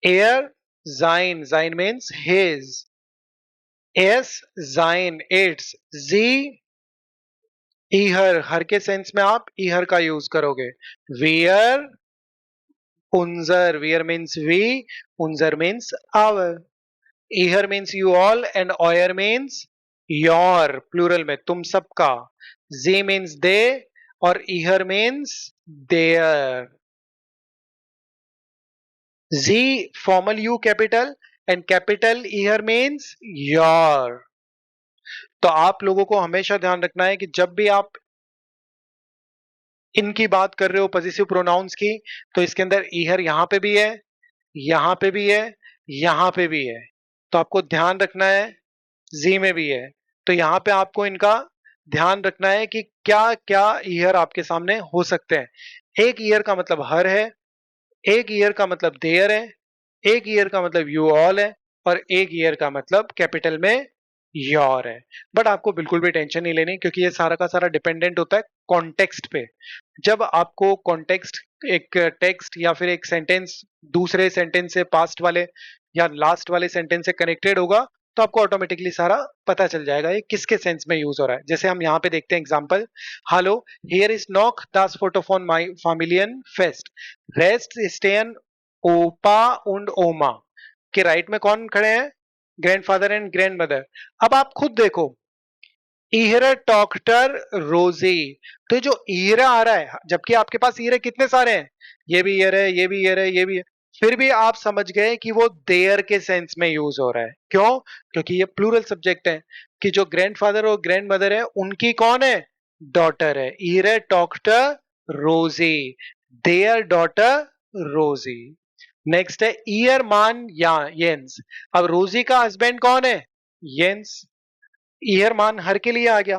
Speaker 1: er sein, sein means his, es sein, its, sie ihर, हर के सेंस में आप ihर का यूज करोगे। wir unser, wir means we, unser means our, ihर means you all and euer means your, plural में तुम सबका। sie means they और ihर means their। Z formal U capital and capital here means your। तो आप लोगों को हमेशा ध्यान रखना है कि जब भी आप इनकी बात कर रहे हो पजेसिव प्रोनाउंस की, तो इसके अंदर ईहर यहां पे भी है, यहां पे भी है, यहां पे भी है। तो आपको ध्यान रखना है, जी में भी है। तो यहां पे आपको इनका ध्यान रखना है कि क्या क्या ईहर आपके सामने हो सकते हैं। एक ईयर का मतलब हर है, एक ईयर का मतलब देयर है, एक ईयर का मतलब यू ऑल है, और एक ईयर का मतलब कैपिटल में योर है। बट आपको बिल्कुल भी टेंशन नहीं लेनी, क्योंकि ये सारा का सारा डिपेंडेंट होता है कॉन्टेक्स्ट पे। जब आपको कॉन्टेक्स्ट, एक टेक्स्ट या फिर एक सेंटेंस दूसरे सेंटेंस से, पास्ट वाले या लास्ट वाले सेंटेंस से कनेक्टेड होगा, तो आपको ऑटोमेटिकली सारा पता चल जाएगा ये किसके सेंस में यूज हो रहा है। जैसे हम यहाँ पे देखते हैं एग्जांपल, हेलो हियर इज नॉक das Foto von my Familien Fest, रेस्ट स्टेन ओपा उंड ओमा, के राइट में कौन खड़े हैं? Grandfather and grandmother. अब आप खुद देखो, ईहर टॉक्टर रोजी, तो जो ईहरा आ रहा है, जबकि आपके पास ईहरे कितने सारे हैं, ये भी ईयर है, ये भी ईयर है, ये भी है, फिर भी आप समझ गए कि वो देयर के सेंस में यूज हो रहा है। क्यों? क्योंकि ये प्लूरल सब्जेक्ट है, कि जो ग्रैंडफादर और ग्रैंड मदर है उनकी कौन है? डॉटर है। ईहर टॉक्टर रोजी, देयर डॉटर रोजी। नेक्स्ट है ईयर मान या येंस। अब रोजी का हस्बैंड कौन है? येंस। ईहर मान हर के लिए आ गया।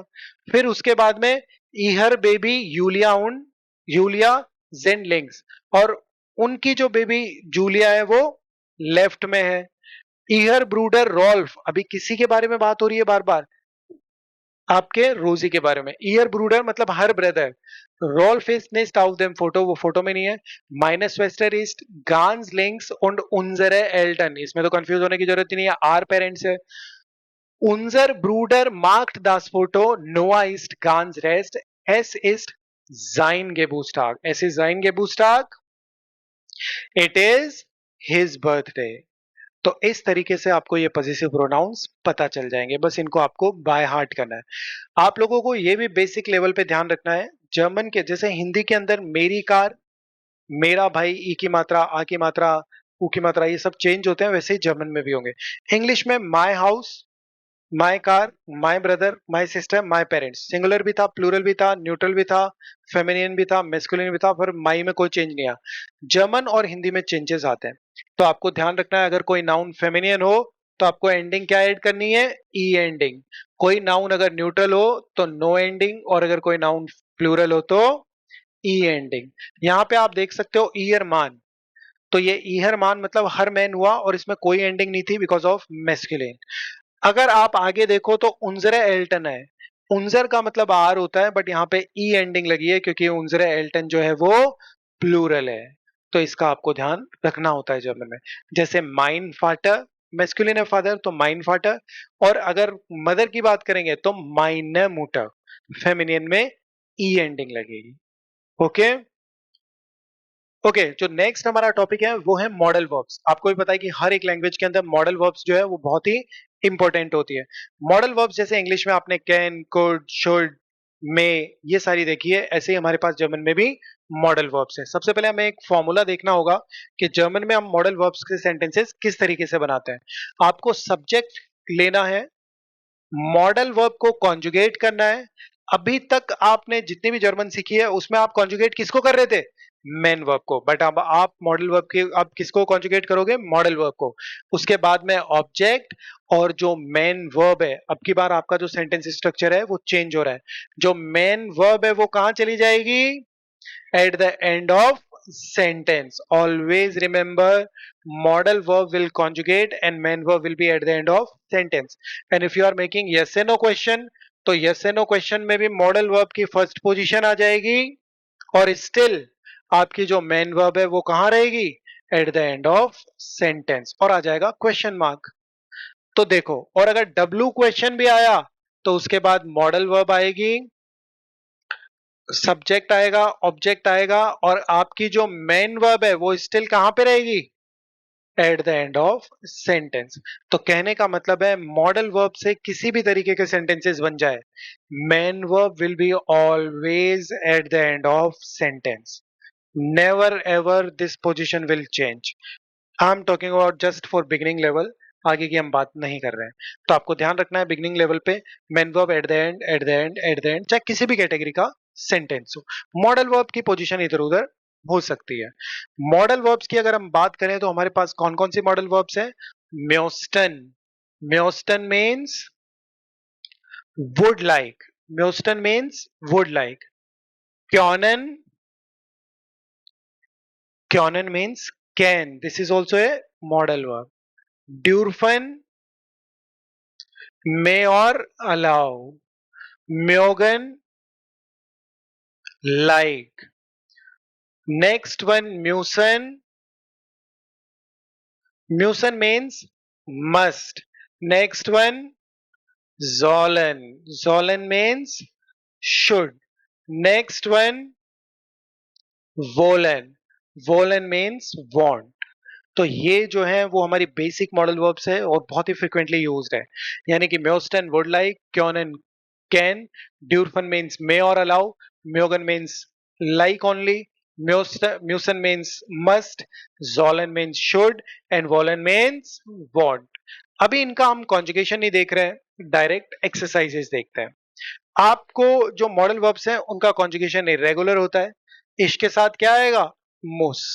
Speaker 1: फिर उसके बाद में ईहर बेबी यूलिया उन, यूलिया जेनलिंग्स, और उनकी जो बेबी जूलिया है वो लेफ्ट में है। ईहर ब्रूडर रोल्फ, अभी किसी के बारे में बात हो रही है बार बार? आपके रोजी के बारे में। ईयर ब्रूडर मतलब हर ब्रदर। रोल्फ इज नेस्ट आउट देम फोटो, वो फोटो में नहीं है। माइनस वेस्टर ईस्ट गांस लिंक्स und unsere एल्टन, इसमें तो कंफ्यूज होने की जरूरत ही नहीं है, आर पेरेंट्स है। Unser Bruder macht das Foto, Noah ist ganz recht, es ist sein Geburtstag. Es ist sein Geburtstag. It is his birthday. तो इस तरीके से आपको ये पॉजेसिव प्रोनाउंस पता चल जाएंगे, बस इनको आपको बाय हार्ट करना है। आप लोगों को ये भी बेसिक लेवल पे ध्यान रखना है, जर्मन के जैसे हिंदी के अंदर मेरी कार, मेरा भाई, ई की मात्रा, आ की मात्रा, ऊ की मात्रा, ये सब चेंज होते हैं, वैसे ही जर्मन में भी होंगे। इंग्लिश में my house, my car, my brother, my sister, my parents, singular भी था, प्लूरल भी था, न्यूट्रल भी था, फेमिनिन भी था, मेस्कुलिन भी था, पर माई में कोई चेंज नहीं आया। जर्मन और हिंदी में चेंजेस आते हैं, तो आपको ध्यान रखना है, अगर कोई नाउन फेमिनिन हो तो आपको एंडिंग क्या ऐड करनी है, ई एंडिंग। कोई नाउन अगर न्यूट्रल हो तो नो एंडिंग, और अगर कोई नाउन प्लूरल हो तो ई एंडिंग। यहाँ पे आप देख सकते हो ईयर मान, तो ये ईहर मान मतलब हर मैन हुआ, और इसमें कोई एंडिंग नहीं थी बिकॉज ऑफ मेस्कुलिन। अगर आप आगे देखो तो उन्जरे एल्टन है, उन्जर का मतलब आर होता है, बट यहाँ पे ई एंडिंग लगी है क्योंकि उन्जरे एल्टन जो है वो प्लूरल है, तो इसका आपको ध्यान रखना होता है जर्मन में। जैसे माइन फाटर, मेस्कुलिन है फादर तो माइन फाटर, और अगर मदर की बात करेंगे तो माइने मुटर, फेमिनियन में ई एंडिंग लगेगी। ओके ओके, जो नेक्स्ट हमारा टॉपिक है वो है मॉडल वर्ब्स। आपको भी पता है कि हर एक लैंग्वेज के अंदर मॉडल वर्ब्स जो है वो बहुत ही इंपॉर्टेंट होती है। मॉडल वर्ब्स जैसे इंग्लिश में आपने कैन, कुड, शुड, मे, ये सारी देखी है, ऐसे ही हमारे पास जर्मन में भी मॉडल वर्ब्स है। सबसे पहले हमें एक फॉर्मूला देखना होगा कि जर्मन में हम मॉडल वर्ब्स के सेंटेंसेस किस तरीके से बनाते हैं। आपको सब्जेक्ट लेना है, मॉडल वर्ब को कॉन्जुगेट करना है। अभी तक आपने जितनी भी जर्मन सीखी है उसमें आप कॉन्जुगेट किसको कर रहे थे, मेन वर्ब को, बट अब आप मॉडल वर्ब के अब किसको कॉन्जुगेट करोगे, मॉडल वर्ब को। उसके बाद में ऑब्जेक्ट, और जो मेन वर्ब है, अब की बार आपका जो सेंटेंस स्ट्रक्चर है वो चेंज हो रहा है। जो मेन वर्ब है वो कहां चली जाएगी, at the end of sentence. Always remember, modal verb will conjugate and main verb will be at the end of sentence. And if you are making yes and no question, तो yes and no question में भी modal verb की first position आ जाएगी, और still आपकी जो main verb है वो कहाँ रहेगी, at the end of sentence, और आ जाएगा question mark। तो देखो, और अगर W question भी आया तो उसके बाद modal verb आएगी, सब्जेक्ट आएगा, ऑब्जेक्ट आएगा, और आपकी जो मेन वर्ब है वो स्टिल कहां पे रहेगी, eight the end of sentence. तो कहने का मतलब है मॉडल वर्ब से किसी भी तरीके के सेंटेंसेस बन जाए, main verb will be always at the end of sentence, never ever this position will change. I am talking about just for beginning level, आगे की हम बात नहीं कर रहे हैं। तो आपको ध्यान रखना है बिगिनिंग लेवल पे main verb at the and, eight the and, eight the and, चाहे किसी भी कैटेगरी का सेंटेंस हो। मॉडल वर्ब की पोजीशन इधर उधर हो सकती है। मॉडल वर्ब्स की अगर हम बात करें तो हमारे पास कौन कौन सी मॉडल वर्ब्स हैं, म्योस्टन, म्योस्टन मीन्स वुड लाइक, म्योस्टन मीन्स वुड लाइक। क्योनन, क्योनन means can, this is also a modal verb. ड्यूरफन, मे और अलाउ। म्योगन, like. Next one, musen, musen means must. Next one, zollen, zollen means should. Next one, wollen, wollen means want. तो ये जो है वो हमारी बेसिक मॉडल वर्ब्स है और बहुत ही फ्रिक्वेंटली यूज्ड है। यानी कि म्योस्टन वुड लाइक, क्योनन कैन, ड्यूरफन मीन्स मे और अलाउ, म्योगन मीन्स लाइक ओनली, म्यूसन मीन्स मस्ट, जोलन मीन्स शुड, एंड वॉलन मीन्स वांट। अभी इनका हम कॉन्जुगेशन नहीं देख रहे हैं, डायरेक्ट एक्सरसाइजेस देखते हैं। आपको जो मॉडल वर्ब्स हैं उनका कॉन्जुगेशन इरेगुलर होता है। इश के साथ क्या आएगा, मुस।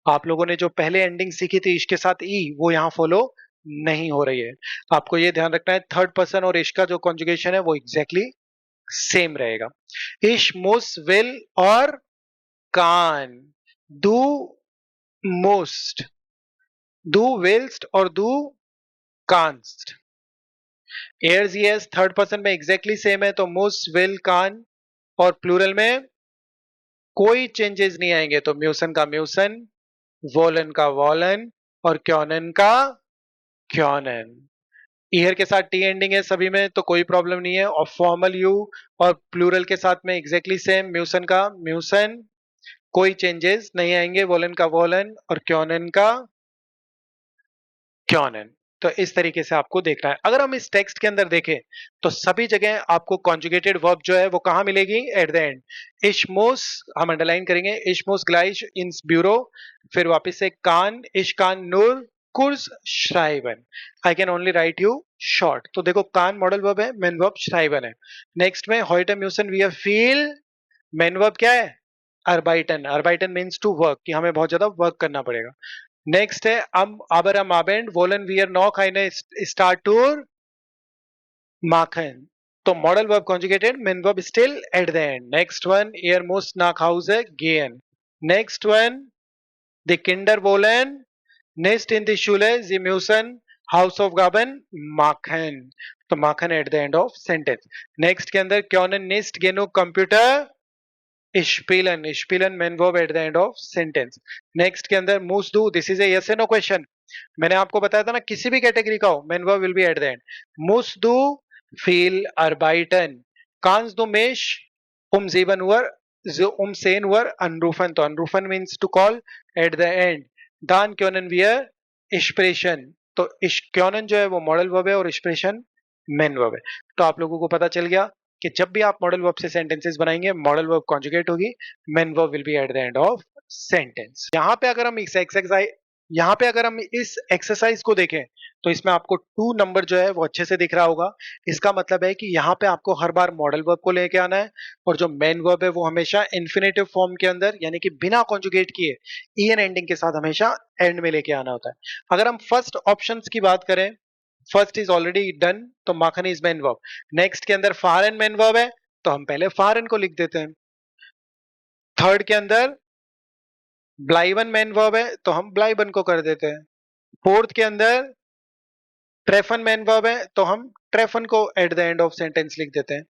Speaker 1: आप लोगों ने जो पहले एंडिंग सीखी थी इश के साथ ई, वो यहाँ फॉलो नहीं हो रही है। आपको ये ध्यान रखना है थर्ड पर्सन और इश का जो कॉन्जुगेशन है वो एग्जैक्टली सेम रहेगा। इश, मुस, विल और कान, डू, मोस्ट, डू विल्स्ट और डू कांस्ट। एयर्स यस थर्ड पर्सन में एग्जैक्टली सेम है, तो मुस, विल, कान, और प्लूरल में कोई चेंजेस नहीं आएंगे, तो म्यूसन का म्यूसन, वोलन का वॉलन, और क्योनन का क्योनन। ईयर के साथ टी एंडिंग है सभी में तो कोई प्रॉब्लम नहीं है, और फॉर्मल यू और प्लूरल के साथ में एग्जैक्टली सेम, म्यूसन का म्यूसन, कोई चेंजेस नहीं आएंगे, वोलन का वोलन और क्योनन का क्योनन। तो इस तरीके से आपको देखना है। अगर हम इस टेक्स्ट के अंदर देखें तो सभी जगह आपको कॉन्जुगेटेड वर्ब जो है वो कहां मिलेगी? Eight the and. इशमोस हम अंडरलाइन करेंगे, इशमोस ग्लाइश इंस ब्यूरो, फिर वापस से कान, इश कान नूर कुर्स श्राइबन। I can only write you short. तो देखो कान मॉडल वर्ब है, मेन वर्ब श्राइबन है। नेक्स्ट में heute müssen wir viel, main verb क्या है? अर्बाइटन। अर्बाइटन मीन्स टू वर्क, कि हमें बहुत ज्यादा वर्क करना पड़ेगा। नेक्स्ट है aber am Abend wollen wir noch eine Statue machen. तो modal verb conjugated, main verb still at the and. Next one, ihr muss nach Hause gehen. Next one, die Kinder wollen nicht in die Schule, sie müssen Hausaufgaben machen. तो machen eight the end of sentence. Next के अंदर können nicht genug computer Spielen, Spielen main verb at the end of sentence. Next के अंदर musst du, this is a yes or no question. मैंने आपको बताया था ना, किसी भी कैटेगरी का हो main verb will be eight the and. musst du viel arbeiten, kannst du mich um 7 Uhr um 10 Uhr anrufen? तो anrufen means to call at the end। dann können wir sprechen, तो können जो है वो model verb है और sprechen main verb है। तो आप लोगों को पता चल गया कि जब भी आप मॉडल वर्ब से सेंटेंसेस बनाएंगे, मॉडल वर्ब कॉन्जुगेट होगी, main verb will be eight the end of sentence. यहाँ पे अगर हम इस एक्सरसाइज को देखें तो इसमें आपको 2 नंबर जो है वो अच्छे से दिख रहा होगा। इसका मतलब है कि यहाँ पे आपको हर बार मॉडल वर्ब को लेके आना है और जो मेन वर्ब है वो हमेशा इन्फिनेटिव फॉर्म के अंदर, यानी कि बिना कॉन्जुगेट किए ईएन एंडिंग के साथ हमेशा एंड में लेके आना होता है। अगर हम फर्स्ट ऑप्शन की बात करें, फर्स्ट इज ऑलरेडी डन, तो माखन इज मेन वर्ब। नेक्स्ट के अंदर फारन मेन वर्ब है, तो हम पहले फारन को लिख देते हैं। थर्ड के अंदर ब्लाइवन मेन वर्ब है, तो हम ब्लाइवन को कर देते हैं। फोर्थ के अंदर ट्रेफन मेन वर्ब है, तो हम ट्रेफन को eight the end of sentence लिख देते हैं।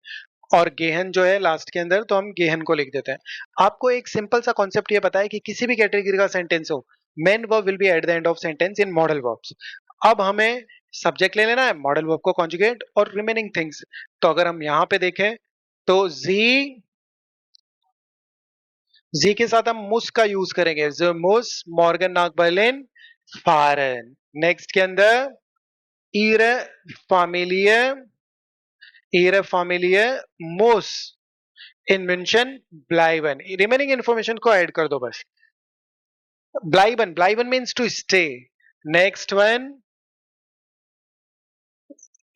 Speaker 1: और गेहन जो है लास्ट के अंदर, तो हम गेहन को लिख देते हैं। आपको एक सिंपल सा कॉन्सेप्ट ये पता है कि किसी भी कैटेगरी का सेंटेंस हो, main verb will be eight the end of sentence in modal verbs. अब हमें सब्जेक्ट ले लेना है, मॉडल वर्ब को कॉन्जुगेट और रिमेनिंग थिंग्स। तो अगर हम यहां पे देखें तो जी के साथ हम मुस का यूज करेंगे, जो मुस मॉर्गन नाक बर्लिन फारन। नेक्स्ट के अंदर ihre Familie, ihre Familie muss in München bleiben। Remaining information को ऐड कर दो बस। bleiben, bleiben means to stay। Next one,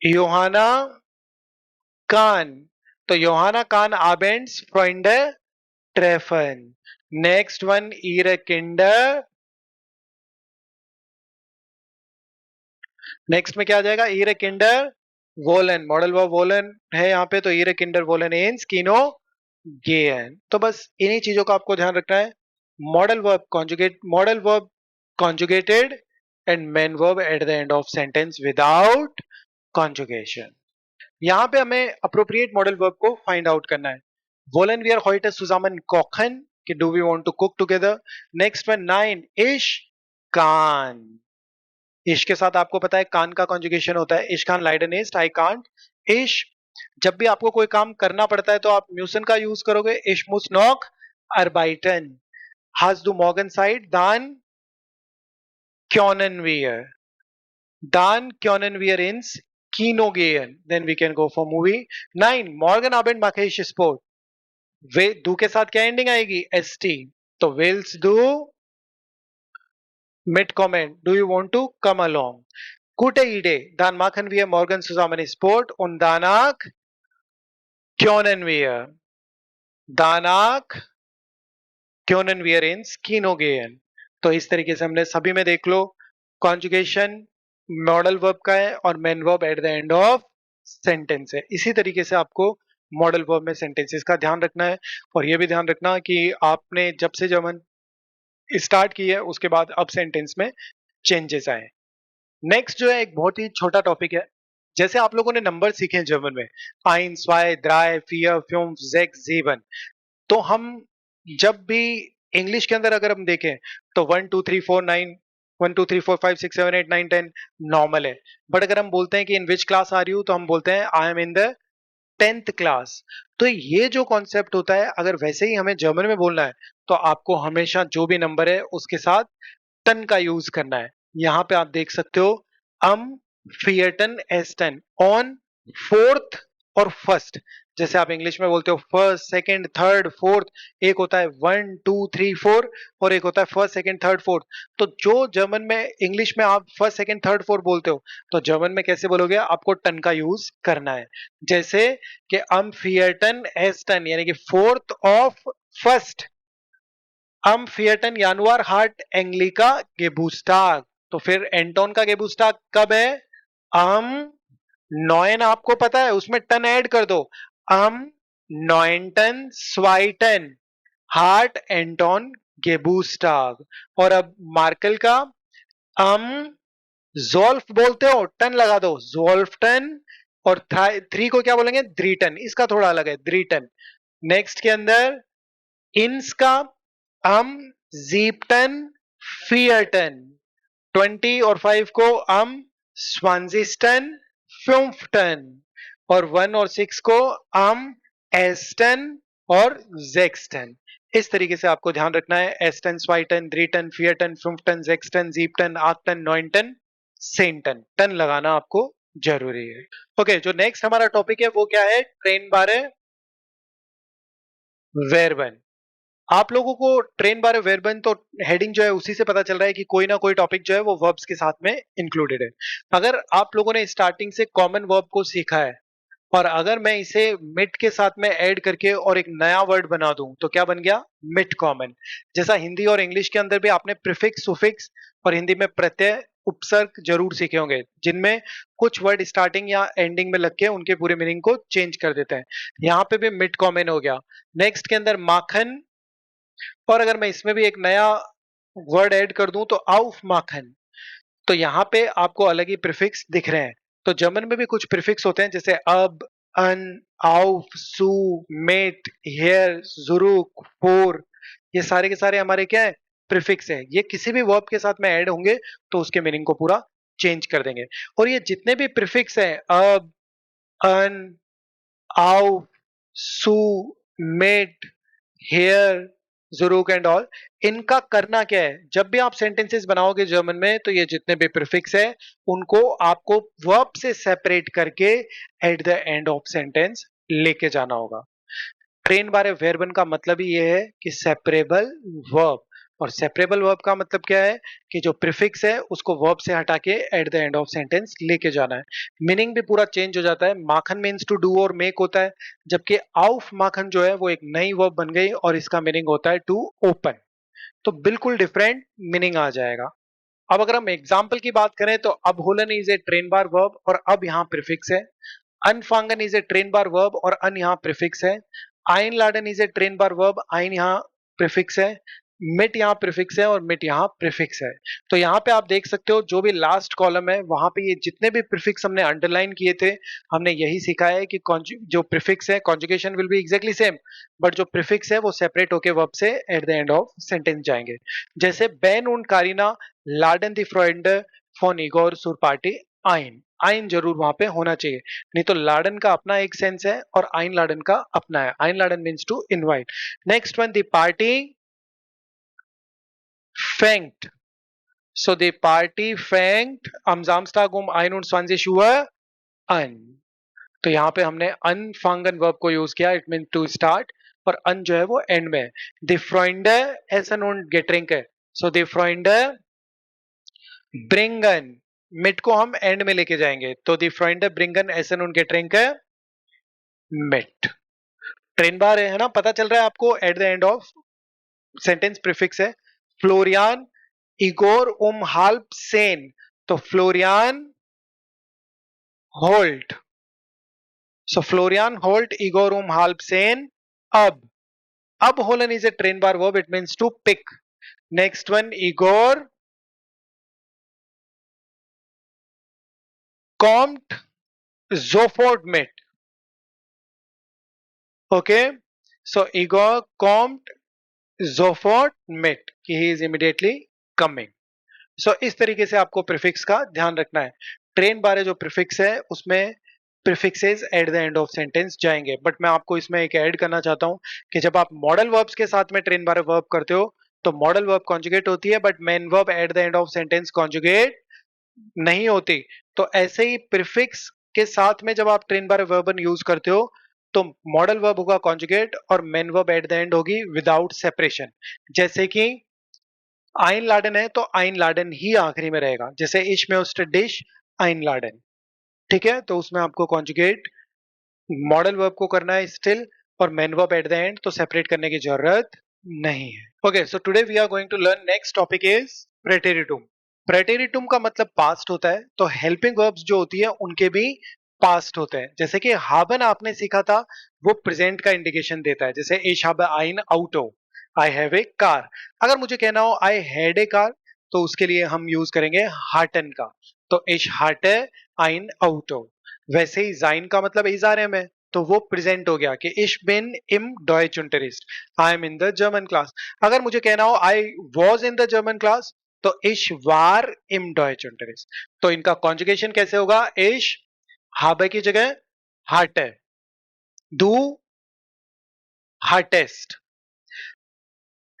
Speaker 1: Johanna Kahn, तो Johanna Kahn abends Freunde treffen। Next one, ihre Kinder, next में क्या आ जाएगा? ihre Kinder wollen, modal verb wollen है यहाँ पे, तो ihre Kinder wollen ins Kino gehen। तो बस इन्हीं चीजों का आपको ध्यान रखना है। Modal verb conjugated and main verb at the end of sentence without conjugation. यहाँ पे हमें अप्रोप्रिएट मॉडल वर्ब को फाइंड आउट करना है। wollen wir heute zusammen kochen, कि do we want to cook together। Next one, 9 इश कान। इश के साथ आपको पता है कान का कॉन्जुगेशन होता है, इश कान लाइडन इस्ट आई कांट इश। जब भी आपको कोई काम करना पड़ता है तो आप म्यूसन का यूज करोगे, इश मुस knock अर्बाइटन। hast du morgen Zeit, dann können wir, ins Kino gehen, then we can go for movie। 9 morgen Abend mache ich Sport। वे दू के साथ क्या एंडिंग आएगी? st। तो willst du mit kommen, do you want to come along। gute Idee, dann machen wir morgen zusammen Sport und danach können wir ins Kino gehen। तो इस तरीके से हमने सभी में देख लो, कॉन्जुगेशन मॉडल वर्ब का है और main verb at the end of sentence है। इसी तरीके से आपको मॉडल वर्ब में सेंटेंसेस का ध्यान रखना है और यह भी ध्यान रखना कि आपने जब से जर्मन स्टार्ट की है उसके बाद अब सेंटेंस में चेंजेस आए। नेक्स्ट जो है एक बहुत ही छोटा टॉपिक है। जैसे आप लोगों ने नंबर सीखे हैं जर्मन में, 1, 2, 3, 4, 5, 6, 7, तो हम जब भी इंग्लिश के अंदर अगर हम देखें तो 1 2 3 4 9, 1 2 3 4 5 6 7 8 9 10 नॉर्मल है। बट अगर हम बोलते हैं कि इन विच क्लास आर यू, तो हम बोलते हैं I am in the 10th class. तो ये जो कॉन्सेप्ट होता है, अगर वैसे ही हमें जर्मन में बोलना है तो आपको हमेशा जो भी नंबर है उसके साथ टन का यूज करना है। यहाँ पे आप देख सकते हो फियटन एस्टन ऑन फोर्थ और फर्स्ट। जैसे आप इंग्लिश में बोलते हो फर्स्ट सेकंड थर्ड फोर्थ, एक होता है 1 2 3 4 और एक होता है फर्स्ट सेकंड थर्ड फोर्थ। तो जो जर्मन में इंग्लिश में आप फर्स्ट सेकंड थर्ड फोर्थ बोलते हो, तो जर्मन में कैसे बोलोगे? आपको टन का यूज करना है। जैसे कि फियटन एस्टन यानी कि फोर्थ ऑफ फर्स्ट, फियटन यानुआर हार्ट एंग्लिका गेबूस्टाग। तो फिर एंटोन का गेबूस्टाग कब है? अम नॉयन आपको पता है, उसमें टन ऐड कर दो। अम नॉइंटन स्वाइटन हार्ट एंटोन गेबूस्टाग। और अब मार्कल का अम जोल्फ बोलते हो, टन लगा दो जोल्फटन। और थ्री को क्या बोलेंगे? द्रीटन। इसका थोड़ा अलग है, द्रीटन। नेक्स्ट के अंदर इंस का हम जीपटन फियटन। 20 और 5 को हम स्वांजिस्टन फ्यूम्फ्टन। और 1 और 6 को हम एस्टन और जेक्सटन। इस तरीके से आपको ध्यान रखना है। एस्टन स्वाइटन द्रीटन फियटन फ्यूम्फ्टन जेक्सटन जीपटन आक्टन नॉइंटन सेंटन। टन लगाना आपको जरूरी है। ओके, जो नेक्स्ट हमारा टॉपिक है वो क्या है? ट्रेन बारे वेरबन। आप लोगों को ट्रेन बारे वेरबन तो हेडिंग जो है उसी से पता चल रहा है कि कोई ना कोई टॉपिक जो है वो वर्ब्स के साथ में इंक्लूडेड है। अगर आप लोगों ने स्टार्टिंग से कॉमन वर्ब को सीखा है और अगर मैं इसे मिट के साथ में ऐड करके और एक नया वर्ड बना दूं तो क्या बन गया? मिट कॉमन। जैसा हिंदी और इंग्लिश के अंदर भी आपने प्रीफिक्स सुफिक्स और हिंदी में प्रत्यय उपसर्ग जरूर सीखे होंगे, जिनमें कुछ वर्ड स्टार्टिंग या एंडिंग में लग के उनके पूरे मीनिंग को चेंज कर देते हैं। यहाँ पे भी मिट कॉमन हो गया। नेक्स्ट के अंदर माखन, और अगर मैं इसमें भी एक नया वर्ड ऐड कर दूं तो आउफ माखन। तो यहाँ पे आपको अलग ही प्रीफिक्स दिख रहे हैं। तो जर्मन में भी कुछ प्रीफिक्स होते हैं, जैसे अब, अन, आउफ, सू, मेट, हेयर, जुरुक, फोर। ये सारे के सारे हमारे क्या है? प्रीफिक्स है। ये किसी भी वर्ब के साथ में ऐड होंगे तो उसके मीनिंग को पूरा चेंज कर देंगे। और ये जितने भी प्रीफिक्स हैं, अब, अन, आउफ, सू, मेट, हेयर, जुरूक एंड ऑल, इनका करना क्या है? जब भी आप सेंटेंसेस बनाओगे जर्मन में तो ये जितने भी प्रीफिक्स है उनको आपको वर्ब से सेपरेट करके eight the end of sentence लेके जाना होगा। ट्रेन बारे वेरबन का मतलब ही ये है कि सेपरेबल वर्ब। और सेपरेबल वर्ब का मतलब क्या है? कि जो प्रीफिक्स है उसको वर्ब से हटा के eight the end of sentence लेके जाना है। मीनिंग भी पूरा चेंज हो जाता है। माखन मीन्स टू डू और मेक होता है, जबकि आउफ माखन जो है वो एक नई वर्ब बन गई और इसका मीनिंग होता है टू ओपन। तो बिल्कुल डिफरेंट मीनिंग आ जाएगा। अब अगर हम एग्जाम्पल की बात करें तो अब होलन इज ए ट्रेन बार वर्ब और अब यहाँ प्रीफिक्स है। अनफांगन इज ए ट्रेन बार वर्ब और अन यहाँ प्रीफिक्स है। आइन लाडन इज ए ट्रेन बार वर्ब, आइन यहाँ प्रीफिक्स है। मिट यहाँ प्रीफिक्स है और मिट यहाँ प्रीफिक्स है। तो यहाँ पे आप देख सकते हो जो भी लास्ट कॉलम है वहां पे ये जितने भी प्रीफिक्स हमने अंडरलाइन किए थे, हमने यही सीखा है कि जो प्रीफिक्स है conjugation will be exactly same, but जो प्रीफिक्स है वो सेपरेट होके वर्ब से eight the end of sentence जाएंगे। जैसे बेन उन कारिना लाडन दी फ्रॉइंड फॉन इगोर सुर पार्टी आइन। आइन जरूर वहां पे होना चाहिए, नहीं तो लाडन का अपना एक सेंस है और आइन लाडन का अपना है। आइन लाडन means to invite. Next one, the party fängt. So the party fängt am Samstag um 21 Uhr an. तो यहाँ पे हमने अनफांगन वर्ब को यूज किया, इट मीन टू स्टार्ट, और अन जो है वो एंड में है। दी फ्रॉइंडे एसन उन गेट्रिंके, सो दी फ्रॉइंडे ब्रिंगन, मिट को हम एंड में लेके जाएंगे तो दी फ्रॉइंडे ब्रिंगन एसन उन गेट्रिंके मिट। ट्रेन बार है ना, पता चल रहा है आपको at the end of sentence prefix है। फ्लोरियान इगोर हाल्प सेन, तो फ्लोरियान होल्ट, सो फ्लोरियान होल्ट इगोर हाल्प सेन अब होलन इज ए ट्रेन बार verb, it means to pick. Next one, Igor कॉम्ट जोफोर्ट मिट। ओके, सो इगोर कॉम्ट जोफोर्ट मिट कि he is immediately coming. So इस तरीके से आपको प्रीफिक्स का ध्यान रखना है। ट्रेन बारे जो प्रीफिक्स है उसमें prefixes eight the end of sentence जाएंगे, बट मैं आपको इसमें एक ऐड करना चाहता हूं कि जब आप मॉडल वर्ब्स के साथ में ट्रेन बारे वर्ब करते हो तो मॉडल वर्ब कॉन्जुगेट होती है, but main verb at the end of sentence conjugate नहीं होती। तो ऐसे ही प्रीफिक्स के साथ में जब आप ट्रेन बाय वर्बन यूज करते हो तो मॉडल वर्ब होगा कॉन्जुगेट और main verb at the and होगी विदाउट सेपरेशन। जैसे कि आइन लाडन है तो आइन लाडन ही आखिरी में रहेगा, जैसे इश में उस्ट डिश आइन लाडन। ठीक है, तो उसमें आपको कॉन्जुगेट मॉडल वर्ब को करना है स्टिल और main verb at the end, तो सेपरेट करने की जरूरत नहीं है। Okay, so today we are going to learn next topic is प्रेटेरिटुम। प्रेटेरिटुम का मतलब पास्ट होता है, तो हेल्पिंग वर्ब्स जो होती है उनके भी पास्ट होते हैं। जैसे कि हाबन आपने सीखा था, वो प्रेजेंट का इंडिकेशन देता है, जैसे इश habe ein Auto, I have a car. अगर मुझे कहना हो आई हैड ए कार, तो उसके लिए हम यूज करेंगे हार्टन का, तो इश hatte ein Auto। वैसे ही जाइन का मतलब इजारम है, तो वो प्रेजेंट हो गया कि इश बिन इम Deutsch unterricht, I am in the German class. अगर मुझे कहना हो आई was in the German class, तो इश वार इम डॉयच unterricht। तो इनका कॉन्जुगेशन कैसे होगा, इश habe की जगह hatte, du hattest।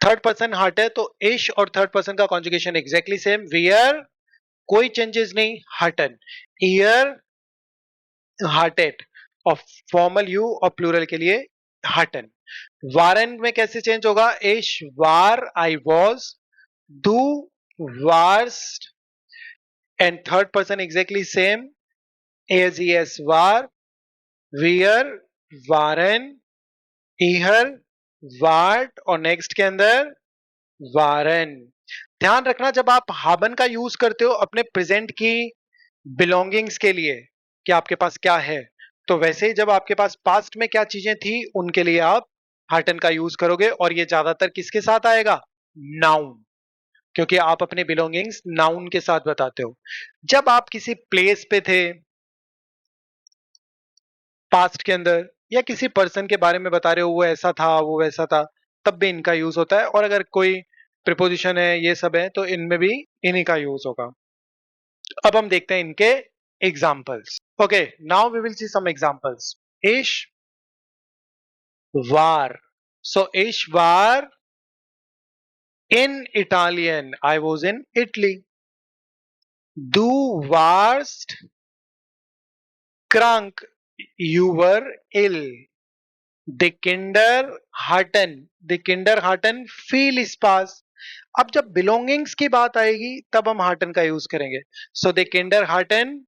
Speaker 1: Third person हार्ट है तो इश और थर्ड पर्सन का कॉन्जुगेशन एग्जैक्टली सेम, वियर कोई चेंजेस नहीं, हटन, ईयर हार्टेड, और फॉर्मल यू और प्लूरल के लिए हटन। वारन में कैसे चेंज होगा, इश वार आई वॉज, डू वार्स्ट, and third person exactly same, एज एस वार, वियर वारन, ईहर वार्ट, और नेक्स्ट के अंदर वारन। ध्यान रखना जब आप हाबन का यूज करते हो अपने प्रेजेंट की बिलोंगिंग्स के लिए कि आपके पास क्या है, तो वैसे ही जब आपके पास पास्ट में क्या चीजें थी उनके लिए आप हार्टन का यूज करोगे, और ये ज्यादातर किसके साथ आएगा, नाउन, क्योंकि आप अपने बिलोंगिंग्स नाउन के साथ बताते हो। जब आप किसी प्लेस पे थे पास्ट के अंदर, या किसी पर्सन के बारे में बता रहे हो वो ऐसा था वो वैसा था, तब भी इनका यूज होता है। और अगर कोई प्रिपोजिशन है ये सब है तो इनमें भी इन्हीं का यूज होगा। अब हम देखते हैं इनके examples. Okay, now we will see some examples. इश वार, सो इश वार इन इटालियन, आई वॉज इन इटली। डू वार्स्ट क्रंक, यू वर इल। द किंडर हार्टन, द किंडर हार्टन फील स्पास। अब जब बिलोंगिंग्स की बात आएगी तब हम हार्टन का यूज करेंगे। सो द किंडर Horton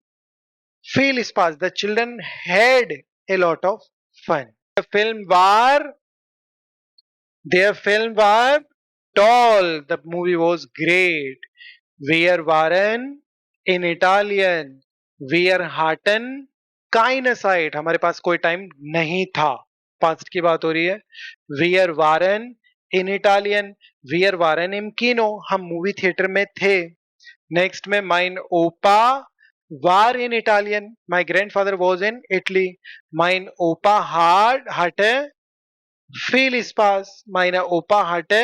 Speaker 1: feel sparse, the children had a lot of fun। The film war, their film war tall, the movie was great। Wir waren in Italian, wir hatten keine Zeit, हमारे पास कोई time नहीं था, past की बात हो रही है। Wir waren in Italian, wir waren im Kino, हम मूवी थिएटर में थे। नेक्स्ट में mein Opa war in Italian, my grandfather was in Italy, mein Opa hatte viel Spaß, meine Opa hatte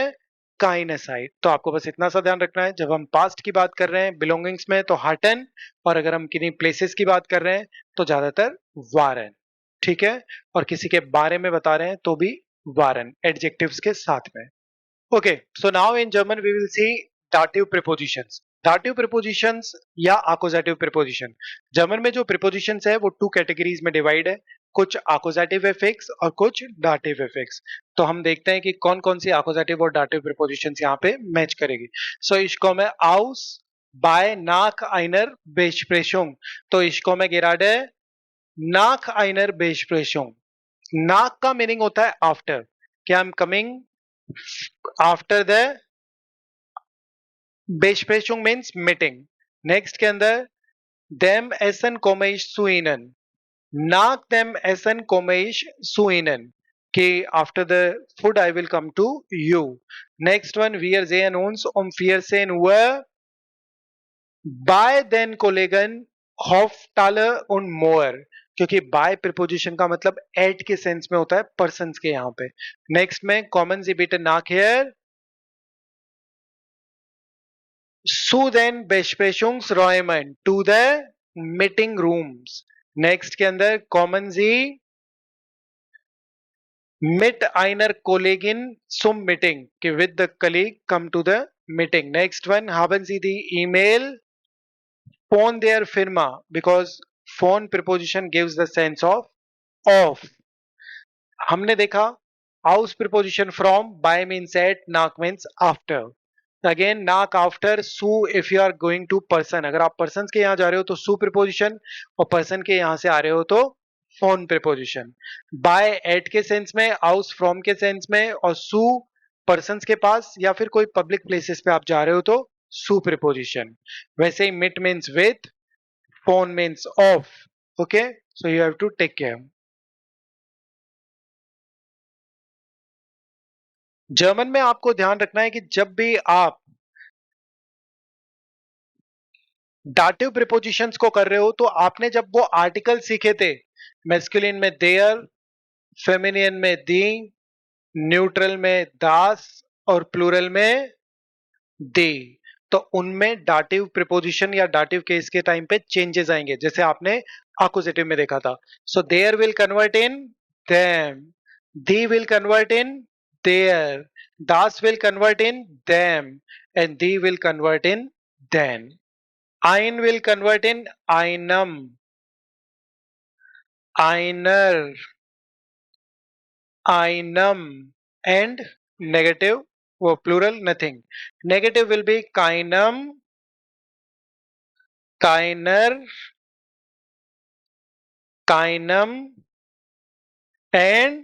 Speaker 1: keine Zeit। तो आपको बस इतना सा ध्यान रखना है, जब हम पास्ट की बात कर रहे हैं बिलोंगिंग्स में तो हाटन, और अगर हम किन्हीं प्लेसेस की बात कर रहे हैं तो ज्यादातर वारन। ठीक है, और किसी के बारे में बता रहे हैं तो भी वारन एडजेक्टिव्स के साथ में। Okay, so now in German we will see dative prepositions। dative prepositions या accusative preposition। जर्मन में जो prepositions है वो 2 कैटेगरीज में डिवाइड है, कुछ accusative affix और कुछ dative affix। तो हम देखते हैं कि कौन कौन सी accusative और dative prepositions यहाँ पे मैच करेगी। So ich komme aus bei nach einer Besprechung, तो ich komme gerade nach einer Besprechung। nach का मीनिंग होता है आफ्टर, कि I am coming after the Besprechung means meeting. Next के अंदर dem essen komme ich zu ihnen, nach dem essen komme ich zu ihnen, कि after the food I will come to you। next one, wir sehen uns 14 Uhr bei den Kollegen Hoftaler und Mohr, क्योंकि bye preposition का मतलब eight के sense में होता है person के यहाँ पे। नेक्स्ट में कॉमन सी बिट नाकहेर zu den Besprechungsräumen, to the meeting rooms। Next के अंदर कॉमन जी mit einer Kollegin zum Meeting, कि with the colleague come to the meeting। Next one, haben Sie die E-Mail phone their firma, because phone preposition gives the sense of. हमने देखा house preposition from, by means at, knock means after. Again knock after, so if you are going to person, अगर आप persons के यहाँ जा रहे हो तो सू preposition, और person के यहाँ से आ रहे हो तो phone preposition. by at के सेंस में, house from के सेंस में, और सू persons के पास या फिर कोई public places पे आप जा रहे हो तो सू preposition. वैसे ही meet means with, phone means off. Okay, so you have to take care. German में आपको ध्यान रखना है कि जब भी आप डाटिव प्रीपोजिशंस को कर रहे हो तो आपने जब वो आर्टिकल सीखे थे, मैस्कुलिन में देयर, फेमिनियन में दी, न्यूट्रल में दास और प्लूरल में दे, तो उनमें डाटिव प्रीपोजिशन या डाटिव केस के टाइम पे चेंजेस आएंगे, जैसे आपने अक्यूजेटिव में देखा था. सो देयर विल कन्वर्ट इन देम, दी विल कन्वर्ट इन देयर, दास विल कन्वर्ट इन देम, एंड दी विल कन्वर्ट इन देन. Ein will convert in einem, einer, einem, and negative or plural nothing. Negative will be keinem, keiner, keinem, and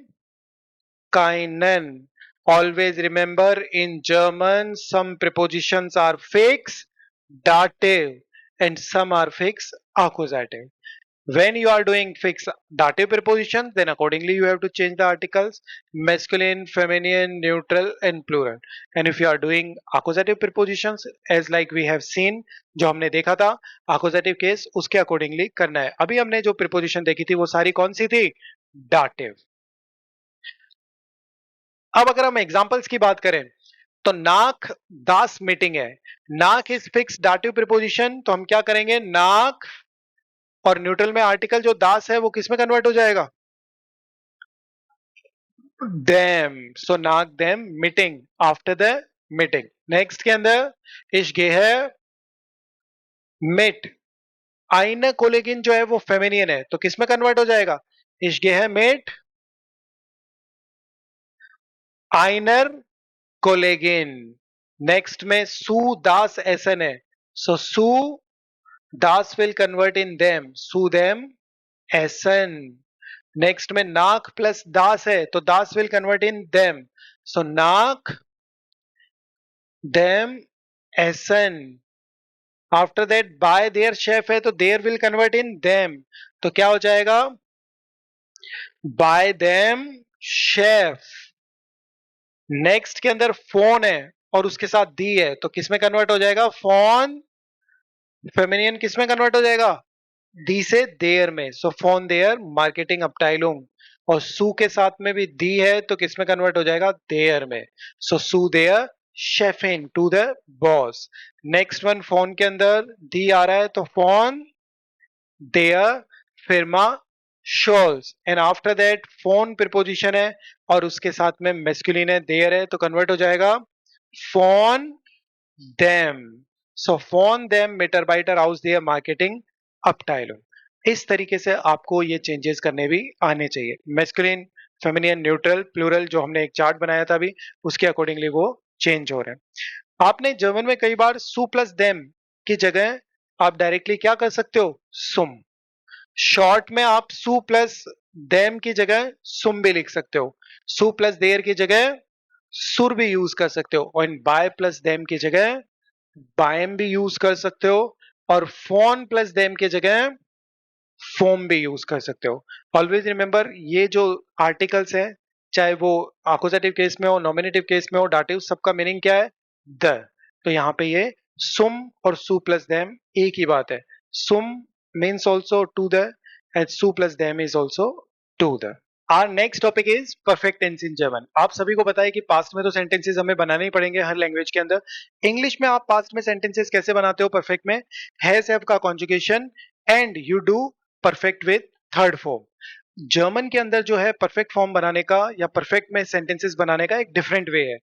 Speaker 1: keinen. Always remember, in German some prepositions are fixed dative and some are fixed accusative. When you are doing fixed dative prepositions, then accordingly you have to change the articles masculine, feminine, neutral and plural. And if you are doing accusative prepositions, as like we have seen, जो हमने देखा था accusative case, उसके accordingly करना है. अभी हमने जो preposition देखी थी वो सारी कौन सी थी? dative. अब अगर हम एग्जाम्पल्स की बात करें तो नाक दास मीटिंग है. नाक इज फिक्स डाटिव प्रीपोजिशन, तो हम क्या करेंगे, नाक और न्यूट्रल में आर्टिकल जो दास है वो किस में कन्वर्ट हो जाएगा? देम. सो नाक them meeting, after the meeting. Next के अंदर इश्गे है मेट. आईना कोलेगिन जो है वो फेमिनियन है, तो किस में कन्वर्ट हो जाएगा? इश्गे है मेट आइनर कोलेगिन. नेक्स्ट में सू दास एसन है, सो सू दास विल कन्वर्ट इन देम, सू देम एसन. नेक्स्ट में नाक प्लस दास है, तो दास विल कन्वर्ट इन देम, सो नाक देम एसन. आफ्टर दैट बाय देयर शेफ है, तो देयर विल कन्वर्ट इन देम, तो क्या हो जाएगा? Bye them chef. नेक्स्ट के अंदर फोन है और उसके साथ दी है, तो किस में कन्वर्ट हो जाएगा? फोन फेमिनियन किस में कन्वर्ट हो जाएगा? दी से देयर में, सो फोन देयर मार्केटिंग अपटाइलुंग. और सू के साथ में भी दी है, तो किस में कन्वर्ट हो जाएगा? देयर में, सो सू देयर शेफिन to the boss. Next one फोन के अंदर दी आ रहा है, तो फोन देयर फिर्मा शोल्स. एंड आफ्टर दैट फोन प्रीपोजिशन है और उसके साथ में मेस्कुलिन है, देयर है, तो कन्वर्ट हो जाएगा फोन देम. सो फोन देम मिटरबाइटर हाउस देयर मार्केटिंग अपटाइलुंग. इस तरीके से आपको ये चेंजेस करने भी आने चाहिए. मेस्कुलिन, फेमिनियन, न्यूट्रल, प्लूरल जो हमने एक चार्ट बनाया था अभी, उसके अकॉर्डिंगली वो चेंज हो रहे हैं. आपने जर्मन में कई बार सू प्लस देम की जगह आप डायरेक्टली क्या कर सकते हो? सुम. शॉर्ट में आप सू प्लस देम की जगह सुम भी लिख सकते हो. सू प्लस देयर की जगह सुर भी यूज कर सकते हो, और बाय प्लस देम की जगह बायम भी यूज कर सकते हो, और फोन प्लस देम की जगह फोम भी यूज कर सकते हो. ऑलवेज रिमेंबर, ये जो आर्टिकल्स है, चाहे वो अक्यूजेटिव केस में हो, नॉमिनेटिव केस में हो, डाटिव, सबका मीनिंग क्या है? द. तो यहाँ पे ये सुम और सू प्लस देम एक ही बात है. सुम means also to the, and सू प्लस देम is also to the. Our next topic is perfect tense in German. आप सभी को पता है कि पास्ट में तो सेंटेंसेस हमें बनाने ही पड़ेंगे हर लैंग्वेज के अंदर. इंग्लिश में आप पास्ट में सेंटेंसेस कैसे बनाते हो? परफेक्ट में हैज हैव का conjugation and you do perfect with third form. German के अंदर जो है परफेक्ट फॉर्म बनाने का या परफेक्ट में सेंटेंसेस बनाने का एक डिफरेंट वे है.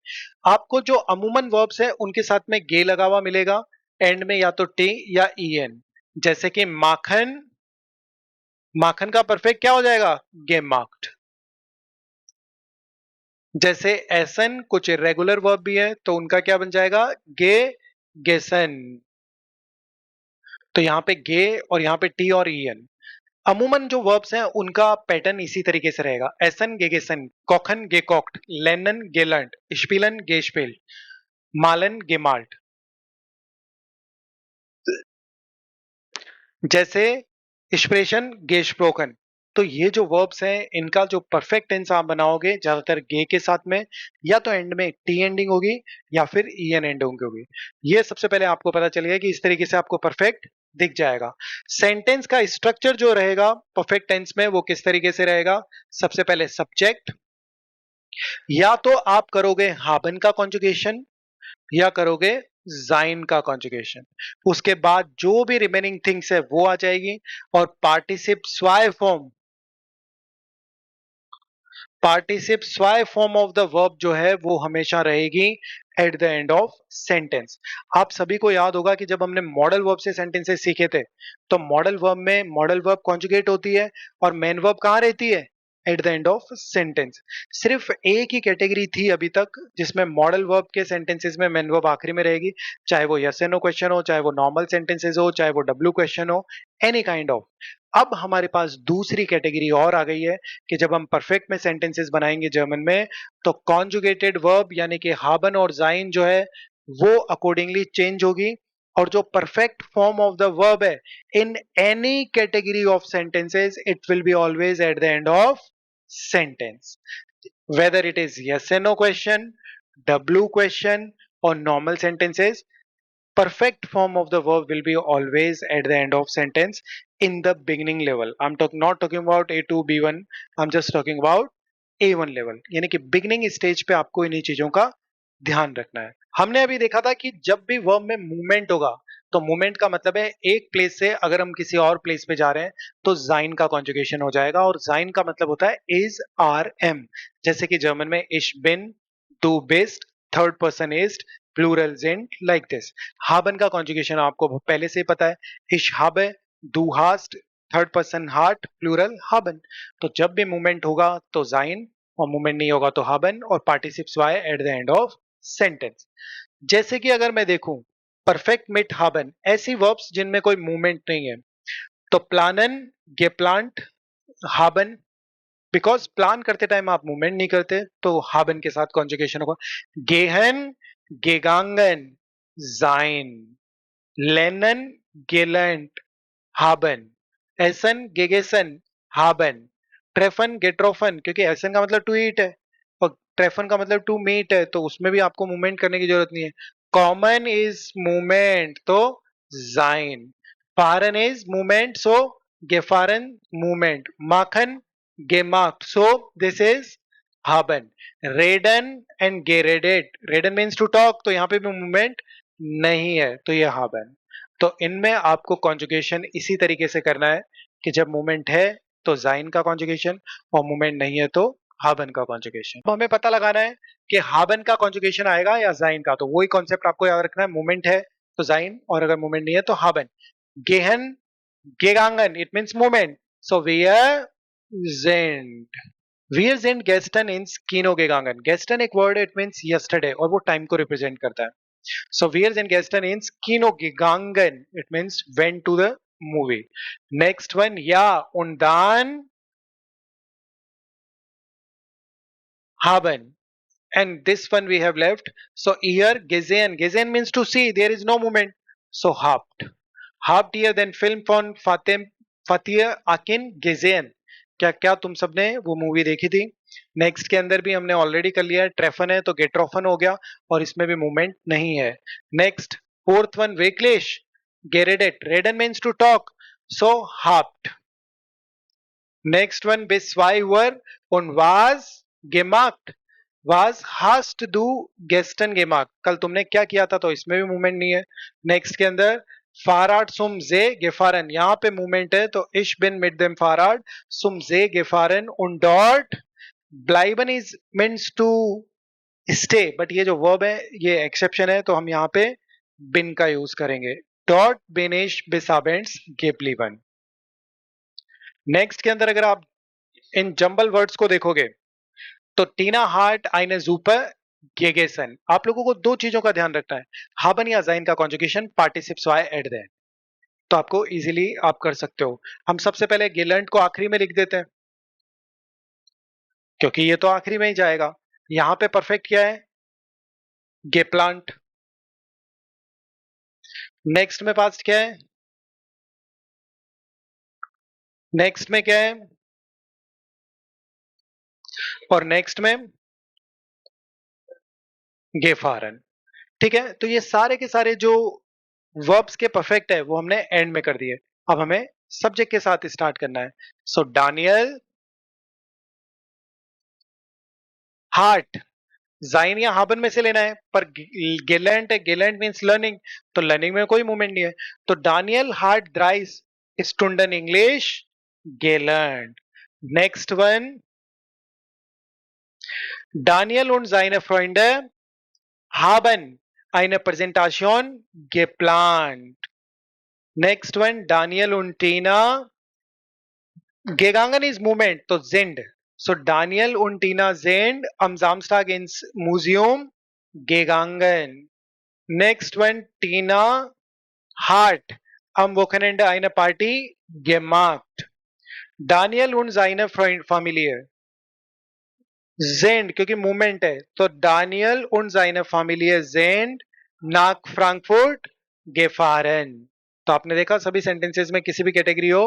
Speaker 1: आपको जो अमूमन वर्ब्स है उनके साथ में गे लगा हुआ मिलेगा एंड में, या तो टे या ई एन. जैसे कि माखन, माखन का परफेक्ट क्या हो जाएगा? गेमाक्ट। जैसे ऐसन कुछ इरेगुलर वर्ब भी है तो उनका क्या बन जाएगा? गे गेसन। तो यहाँ पे गे और यहाँ पे टी और ईएन। अमूमन जो वर्ब्स हैं उनका पैटर्न इसी तरीके से रहेगा। एसन गेगेसन, कॉखन गेकॉक्ट, लेनन गेलंट, स्पिलन गेस्पेल, मालन गेमाल्ट। जैसे एक्सप्रेशन गेस्प्रोकन। तो ये जो वर्ब्स हैं इनका जो परफेक्ट टेंस आप बनाओगे ज्यादातर गे के साथ में, या तो एंड में टी एंडिंग होगी या फिर ईएन एंडिंग होगी। ये सबसे पहले आपको पता चलेगा कि इस तरीके से आपको परफेक्ट दिख जाएगा। सेंटेंस का स्ट्रक्चर जो रहेगा परफेक्ट टेंस में वो किस तरीके से रहेगा? सबसे पहले सब्जेक्ट, या तो आप करोगे हाबन का कॉन्जुगेशन या करोगे जाइन का कॉन्जुगेशन। उसके बाद जो भी रिमेनिंग थिंग्स है वो आ जाएगी। और पार्टिसिप स्वाय फॉर्म ऑफ द वर्ब जो है वो हमेशा रहेगी eight the end of sentence. आप सभी को याद होगा कि जब हमने मॉडल वर्ब से सेंटेंसेस सीखे थे तो मॉडल वर्ब में मॉडल वर्ब कॉन्जुगेट होती है और मेन वर्ब कहाँ रहती है? Eight the end of sentence. सिर्फ एक ही कैटेगरी थी अभी तक जिसमें मॉडल वर्ब के सेंटेंसेस में मेन वर्ब आखिरी में रहेगी, चाहे वो यस एंड नो क्वेश्चन हो, चाहे वो नॉर्मल सेंटेंसेस हो, चाहे वो डब्ल्यू क्वेश्चन हो, एनी काइंड ऑफ। अब हमारे पास दूसरी कैटेगरी और आ गई है कि जब हम परफेक्ट में सेंटेंसेस बनाएंगे जर्मन में तो कॉन्जुगेटेड वर्ब यानी कि हाबन और जाइन जो है वो अकॉर्डिंगली चेंज होगी। और जो perfect form of the verb है in any category of sentences it will be always at the end of sentence, whether it is yes and no question, w question or normal sentences. Perfect form of the verb will be always at the end of sentence in the beginning level. I'm not talking about A2 B1, I'm just talking about A1 level। यानी कि beginning stage पे आपको इन्हीं चीजों का ध्यान रखना है। हमने अभी देखा था कि जब भी वर्ब में मूवमेंट होगा तो मूवमेंट का मतलब है एक प्लेस से अगर हम किसी और प्लेस पे जा रहे हैं तो जाइन का कॉन्जुगेशन हो जाएगा। और जाइन का मतलब होता है इज आर एम। जैसे कि जर्मन में इश बिन, डू बेस्ट, थर्ड पर्सन इस्ट, प्लूरल जिंट, लाइक दिस। हाबन का कॉन्जुगेशन आपको पहले से ही पता है, इश habe, du hast, third person हार्ट, प्लूरल हाबन। तो जब भी मूवमेंट होगा तो जाइन और मूवमेंट नहीं होगा तो हाबन और पार्टिसिप्स वाई at the end of sentence. जैसे कि अगर मैं देखूं परफेक्ट मिट हाबन, ऐसी वर्ब्स जिनमें कोई मूवमेंट नहीं है तो प्लानन, गेप्लांट, हाबन। बिकॉज प्लान करते टाइम आप मूवमेंट नहीं करते तो हाबन के साथ कॉन्जुगेशन होगा। गेहन, गेगांगन, जाइन, लेनन, गेलेंट, हाबन, एसन, गेगेसन, हाबन, ट्रेफन, गेट्रोफन, क्योंकि एसन का मतलब टू ईट है और ट्रेफन का मतलब टू मीट है तो उसमें भी आपको मूवमेंट करने की जरूरत नहीं है। कॉमन इज मूवमेंट तो जाइन, फारन इज मूवमेंट सो गेफारन मूवमेंट, माखन गेमार्क्ड सो दिस इज हाबन, रेडन एंड गेरेडेड, रेडन मीन्स टू टॉक तो यहाँ पे भी मूवमेंट नहीं है तो ये हाबन। तो इनमें आपको कॉन्जुगेशन इसी तरीके से करना है कि जब मूवमेंट है तो जाइन का कॉन्जुगेशन और मूवमेंट नहीं है तो हाबन का कॉन्जुगेशन। तो हमें पता लगाना है कि हाबन का कॉन्जुगेशन आएगा या जाइन का, तो वही कॉन्सेप्ट आपको याद रखना है। मूवमेंट है तो जाइन और अगर मूवमेंट नहीं है तो हाबन। गेहन, गेगांगन इट मीन्स मूवमेंट सो वेयर जेंड, वेयर जेंड गेस्टन इन स्कीनो गेगांगन। गेस्टन एक वर्ड है, इट मीन्स यस्टरडे और वो टाइम को रिप्रेजेंट करता है। So where's in Gaston in Kino gegangen. It means went to the movie. Next one, ja, und dann haben. And this one we have left. So here gesehen. Gesehen means to see. There is no movement. So habt. Habt ihr den Film von Fatih Akin gesehen? क्या क्या तुम सबने वो movie देखी थी? Next के अंदर भी हमने ऑलरेडी कर लिया है, ट्रेफन है तो गेट्रोफन हो गया और इसमें भी मूवमेंट नहीं है। नेक्स्ट फोर्थ वन वेक्लेश, गेरेडेट, रेडन मीन्स टू टॉक सो हाप्ट। नेक्स्ट वन बिस्वाइवर und was gemacht, was hast du gestern gemacht, कल तुमने क्या किया था, तो इसमें भी मूवमेंट नहीं है। नेक्स्ट के अंदर फाराड सुम जे गेफारन, यहाँ पे मूवमेंट है तो इश बिन मिट देम फाराड सुम जे गेफारन und dort ब्लाइबन is means to stay, but ये जो वर्ब है ये एक्सेप्शन है तो हम यहाँ पे बिन का यूज करेंगे। Dort bin ich bis abends geblieben. Next के अंदर अगर आप इन जंबल वर्ड्स को देखोगे तो टीना हार्ट eine Suppe gegessen. आप लोगों को दो चीजों का ध्यान रखना है, haben या sein का कॉन्जुगेशन पार्टिसिप zwei एट द एंड, तो आपको इजीली आप कर सकते हो। हम सबसे पहले गेलेंट को आखिरी में लिख देते हैं क्योंकि ये तो आखिरी में ही जाएगा। यहां पे परफेक्ट क्या है? गेप्लांट। नेक्स्ट में पास्ट क्या है? नेक्स्ट में क्या है? और नेक्स्ट में गेफारन। ठीक है, तो ये सारे के सारे जो वर्ब्स के परफेक्ट है वो हमने एंड में कर दिए। अब हमें सब्जेक्ट के साथ स्टार्ट करना है। सो डानियल हार्ट, जाइन या हाबन में से लेना है, पर गेलेंट है, गेलेंट मींस लर्निंग, तो लर्निंग में कोई मूवमेंट नहीं है, तो डानियल हार्ट ड्राइस स्टूडेंट इंग्लिश गेलेंट। Next one, Daniel und seine Freunde haben eine Präsentation geplant. Next one, Daniel und Tina. Gegangen ist Movement, so sind. So Daniel und Tina sind am Samstag ins Museum gegangen. Next one, Tina hat am Wochenende eine Party gemacht. Daniel und seine Familie gen, क्योंकि movement है, तो Daniel und seine Familie sind nach Frankfurt gefahren. तो आपने देखा सभी sentences में किसी भी कैटेगरी हो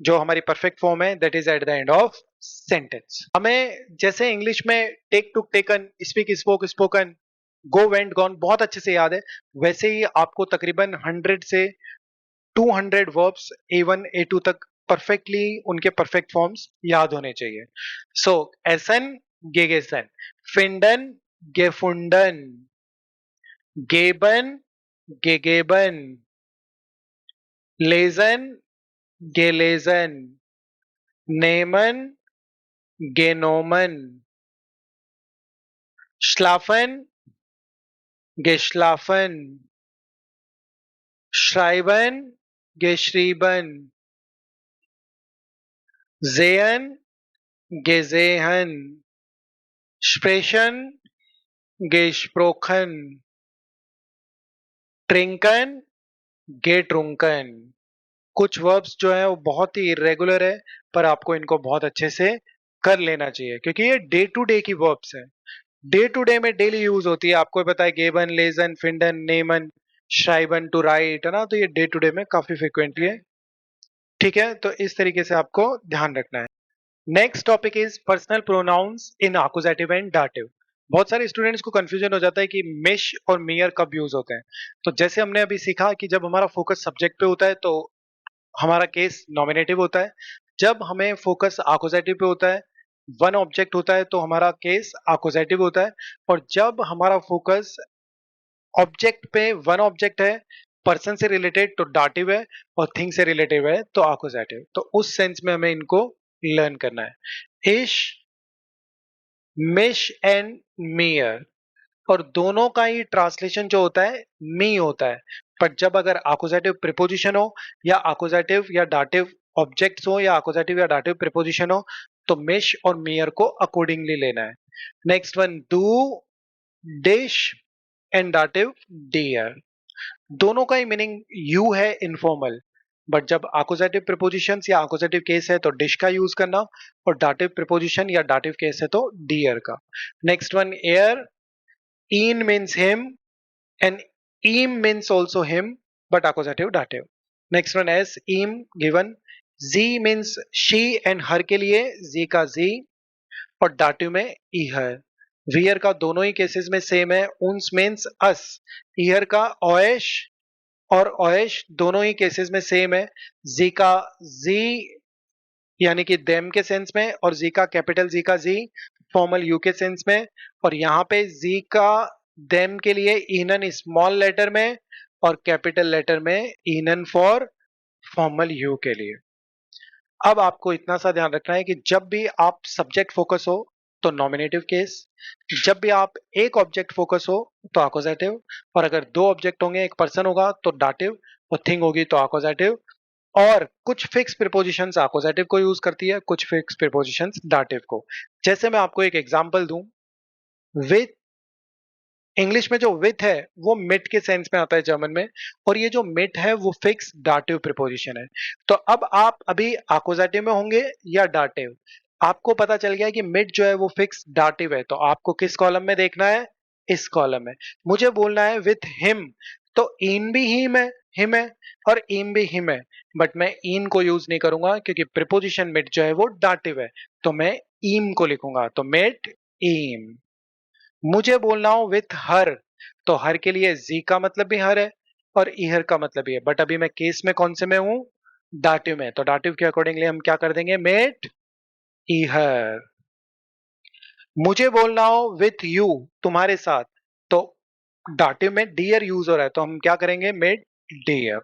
Speaker 1: जो हमारी परफेक्ट फॉर्म है that is at the end of sentence. हमें जैसे इंग्लिश में take took taken, speak spoke spoken, go went gone बहुत अच्छे से याद है, वैसे ही आपको तकरीबन 100 से 200 वर्ब्स A1 A2 तक परफेक्टली उनके परफेक्ट फॉर्म्स याद होने चाहिए। सो एसन gegessen, finden gefunden, geben gegeben, lesen gelesen, nehmen genommen, schlafen geschlafen, schreiben geschrieben, sehen gesehen, sprechen gesprochen, trinken getrunken। कुछ वर्ब्स जो है वो बहुत ही इरेगुलर है, पर आपको इनको बहुत अच्छे से कर लेना चाहिए क्योंकि ये डे टू डे की वर्ब्स है, डे टू डे में डेली यूज होती है। आपको पता है गेबन, लेजन, फिंडन, नेमन, श्राइबन, टू राइट, है ना, तो ये डे टू डे में काफी फ्रिक्वेंटली है। ठीक है, तो इस तरीके से आपको ध्यान रखना है। Next topic is personal pronouns in आकुजेटिव एंड डाटिव। बहुत सारे स्टूडेंट्स को कंफ्यूजन हो जाता है कि मिश और मियर कब यूज होते हैं। तो जैसे हमने अभी सीखा कि जब हमारा फोकस सब्जेक्ट पे होता है तो हमारा केस नॉमिनेटिव होता है, जब हमें फोकस आकुजेटिव पे होता है, वन ऑब्जेक्ट होता है, तो हमारा केस आकुजेटिव होता है, और जब हमारा फोकस ऑब्जेक्ट पे वन ऑब्जेक्ट है, पर्सन से रिलेटेड, तो डाटिव है, और थिंग से रिलेटिव है तो आकुजेटिव। तो उस सेंस में हमें इनको लर्न करना है। इश, मिश एंड मियर, और दोनों का ही ट्रांसलेशन जो होता है मी होता है, पर जब अगर आकुजेटिव प्रीपोजिशन हो या आकुजेटिव या डाटिव ऑब्जेक्ट्स हो या आकुजेटिव या डाटिव प्रीपोजिशन हो तो मिश और मियर को अकॉर्डिंगली लेना है। नेक्स्ट वन, डू, डिश एंड डाटिव डियर, दोनों का ही मीनिंग यू है, इनफॉर्मल, बट जब आकुजेटिव प्रीपोजिशंस या आकुजेटिव केस है तो डिश का यूज करना, और डाटिव प्रीपोजिशन या डाटिव केस है तो डियर का। Next one, air, in means him and im means also him but accusative dative. Next one, as im given, z means she and her के लिए z का z, और dative में इहर। wear का दोनों ही केसेस में सेम है, uns means us, इहर का oesh और oesh दोनों ही केसेस में सेम है, z का z यानी कि them के सेंस में, और z का कैपिटल z का z फॉर्मल यू के सेंस में, और यहाँ पे z का देम के लिए इनन स्मॉल लेटर में और कैपिटल लेटर में इनन फॉर फॉर्मल यू के लिए। अब आपको इतना सा ध्यान रखना है कि जब भी आप सब्जेक्ट फोकस हो तो नॉमिनेटिव केस, जब भी आप एक ऑब्जेक्ट फोकस हो तो अकोजेटिव, और अगर दो ऑब्जेक्ट होंगे एक पर्सन होगा तो डाटिव, और थिंग होगी तो आकोजेटिव। और कुछ फिक्स प्रीपोजिशंस आकोजेटिव को यूज करती है, कुछ फिक्स प्रीपोजिशंस दाटिव को। जैसे मैं आपको एक एग्जांपल दूं, विथ, इंग्लिश में जो विथ है वो मिट के सेंस में आता है जर्मन में, और ये जो मिट है वो फिक्स डाटिव प्रीपोजिशन है। तो अब आप अभी आकोजेटिव में होंगे या डाटिव, आपको पता चल गया कि मिट जो है वो फिक्स डाटिव है, तो आपको किस कॉलम में देखना है, इस कॉलम में। मुझे बोलना है विथ हिम, तो इन भी हिम है और इम भी हिम है, बट मैं इन को यूज नहीं करूंगा क्योंकि प्रीपोजिशन मिट जो है वो डाटिव है, तो मैं इम को लिखूंगा, तो मिट इम। मुझे बोलना हो विथ हर, तो हर के लिए जी का मतलब भी हर है और इहर का मतलब भी है, बट अभी मैं केस में कौन से में हूं, डाटिव में, तो डाटिव के अकॉर्डिंगली हम क्या कर देंगे, मेट इहर। मुझे बोलना हो विथ यू, तुम्हारे साथ, तो डाटिव में डियर यूज हो रहा है, तो हम क्या करेंगे, मेट डियर।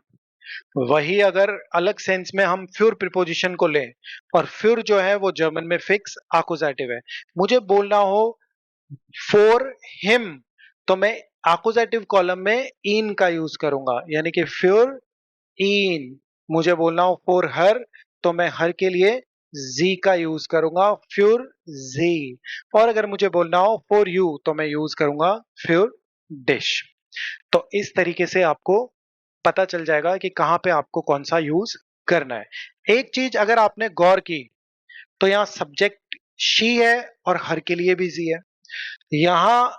Speaker 1: वही अगर अलग सेंस में हम फ्यूर प्रीपोजिशन को लें, और फ्यूर जो है वो जर्मन में फिक्स आकुजेटिव है, मुझे बोलना हो फॉर हिम, तो मैं आकुजेटिव कॉलम में इन का यूज करूंगा, यानी कि फ्योर इन। मुझे बोलना हो फॉर हर, तो मैं हर के लिए जी का यूज करूंगा, फ्योर जी। और अगर मुझे बोलना हो फॉर यू, तो मैं यूज करूंगा फ्योर डिश। तो इस तरीके से आपको पता चल जाएगा कि कहां पे आपको कौन सा यूज करना है। एक चीज अगर आपने गौर की, तो यहाँ सब्जेक्ट शी है और हर के लिए भी जी है, यहाँ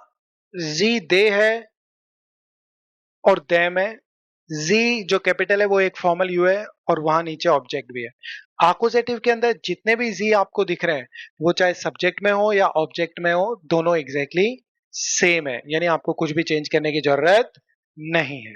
Speaker 1: जी दे है और देम है। जी जो कैपिटल है वो एक फॉर्मल यू है और वहां नीचे ऑब्जेक्ट भी है। आकुजेटिव के अंदर जितने भी जी आपको दिख रहे हैं, वो चाहे सब्जेक्ट में हो या ऑब्जेक्ट में हो, दोनों एग्जैक्टली सेम है, यानी आपको कुछ भी चेंज करने की जरूरत नहीं है।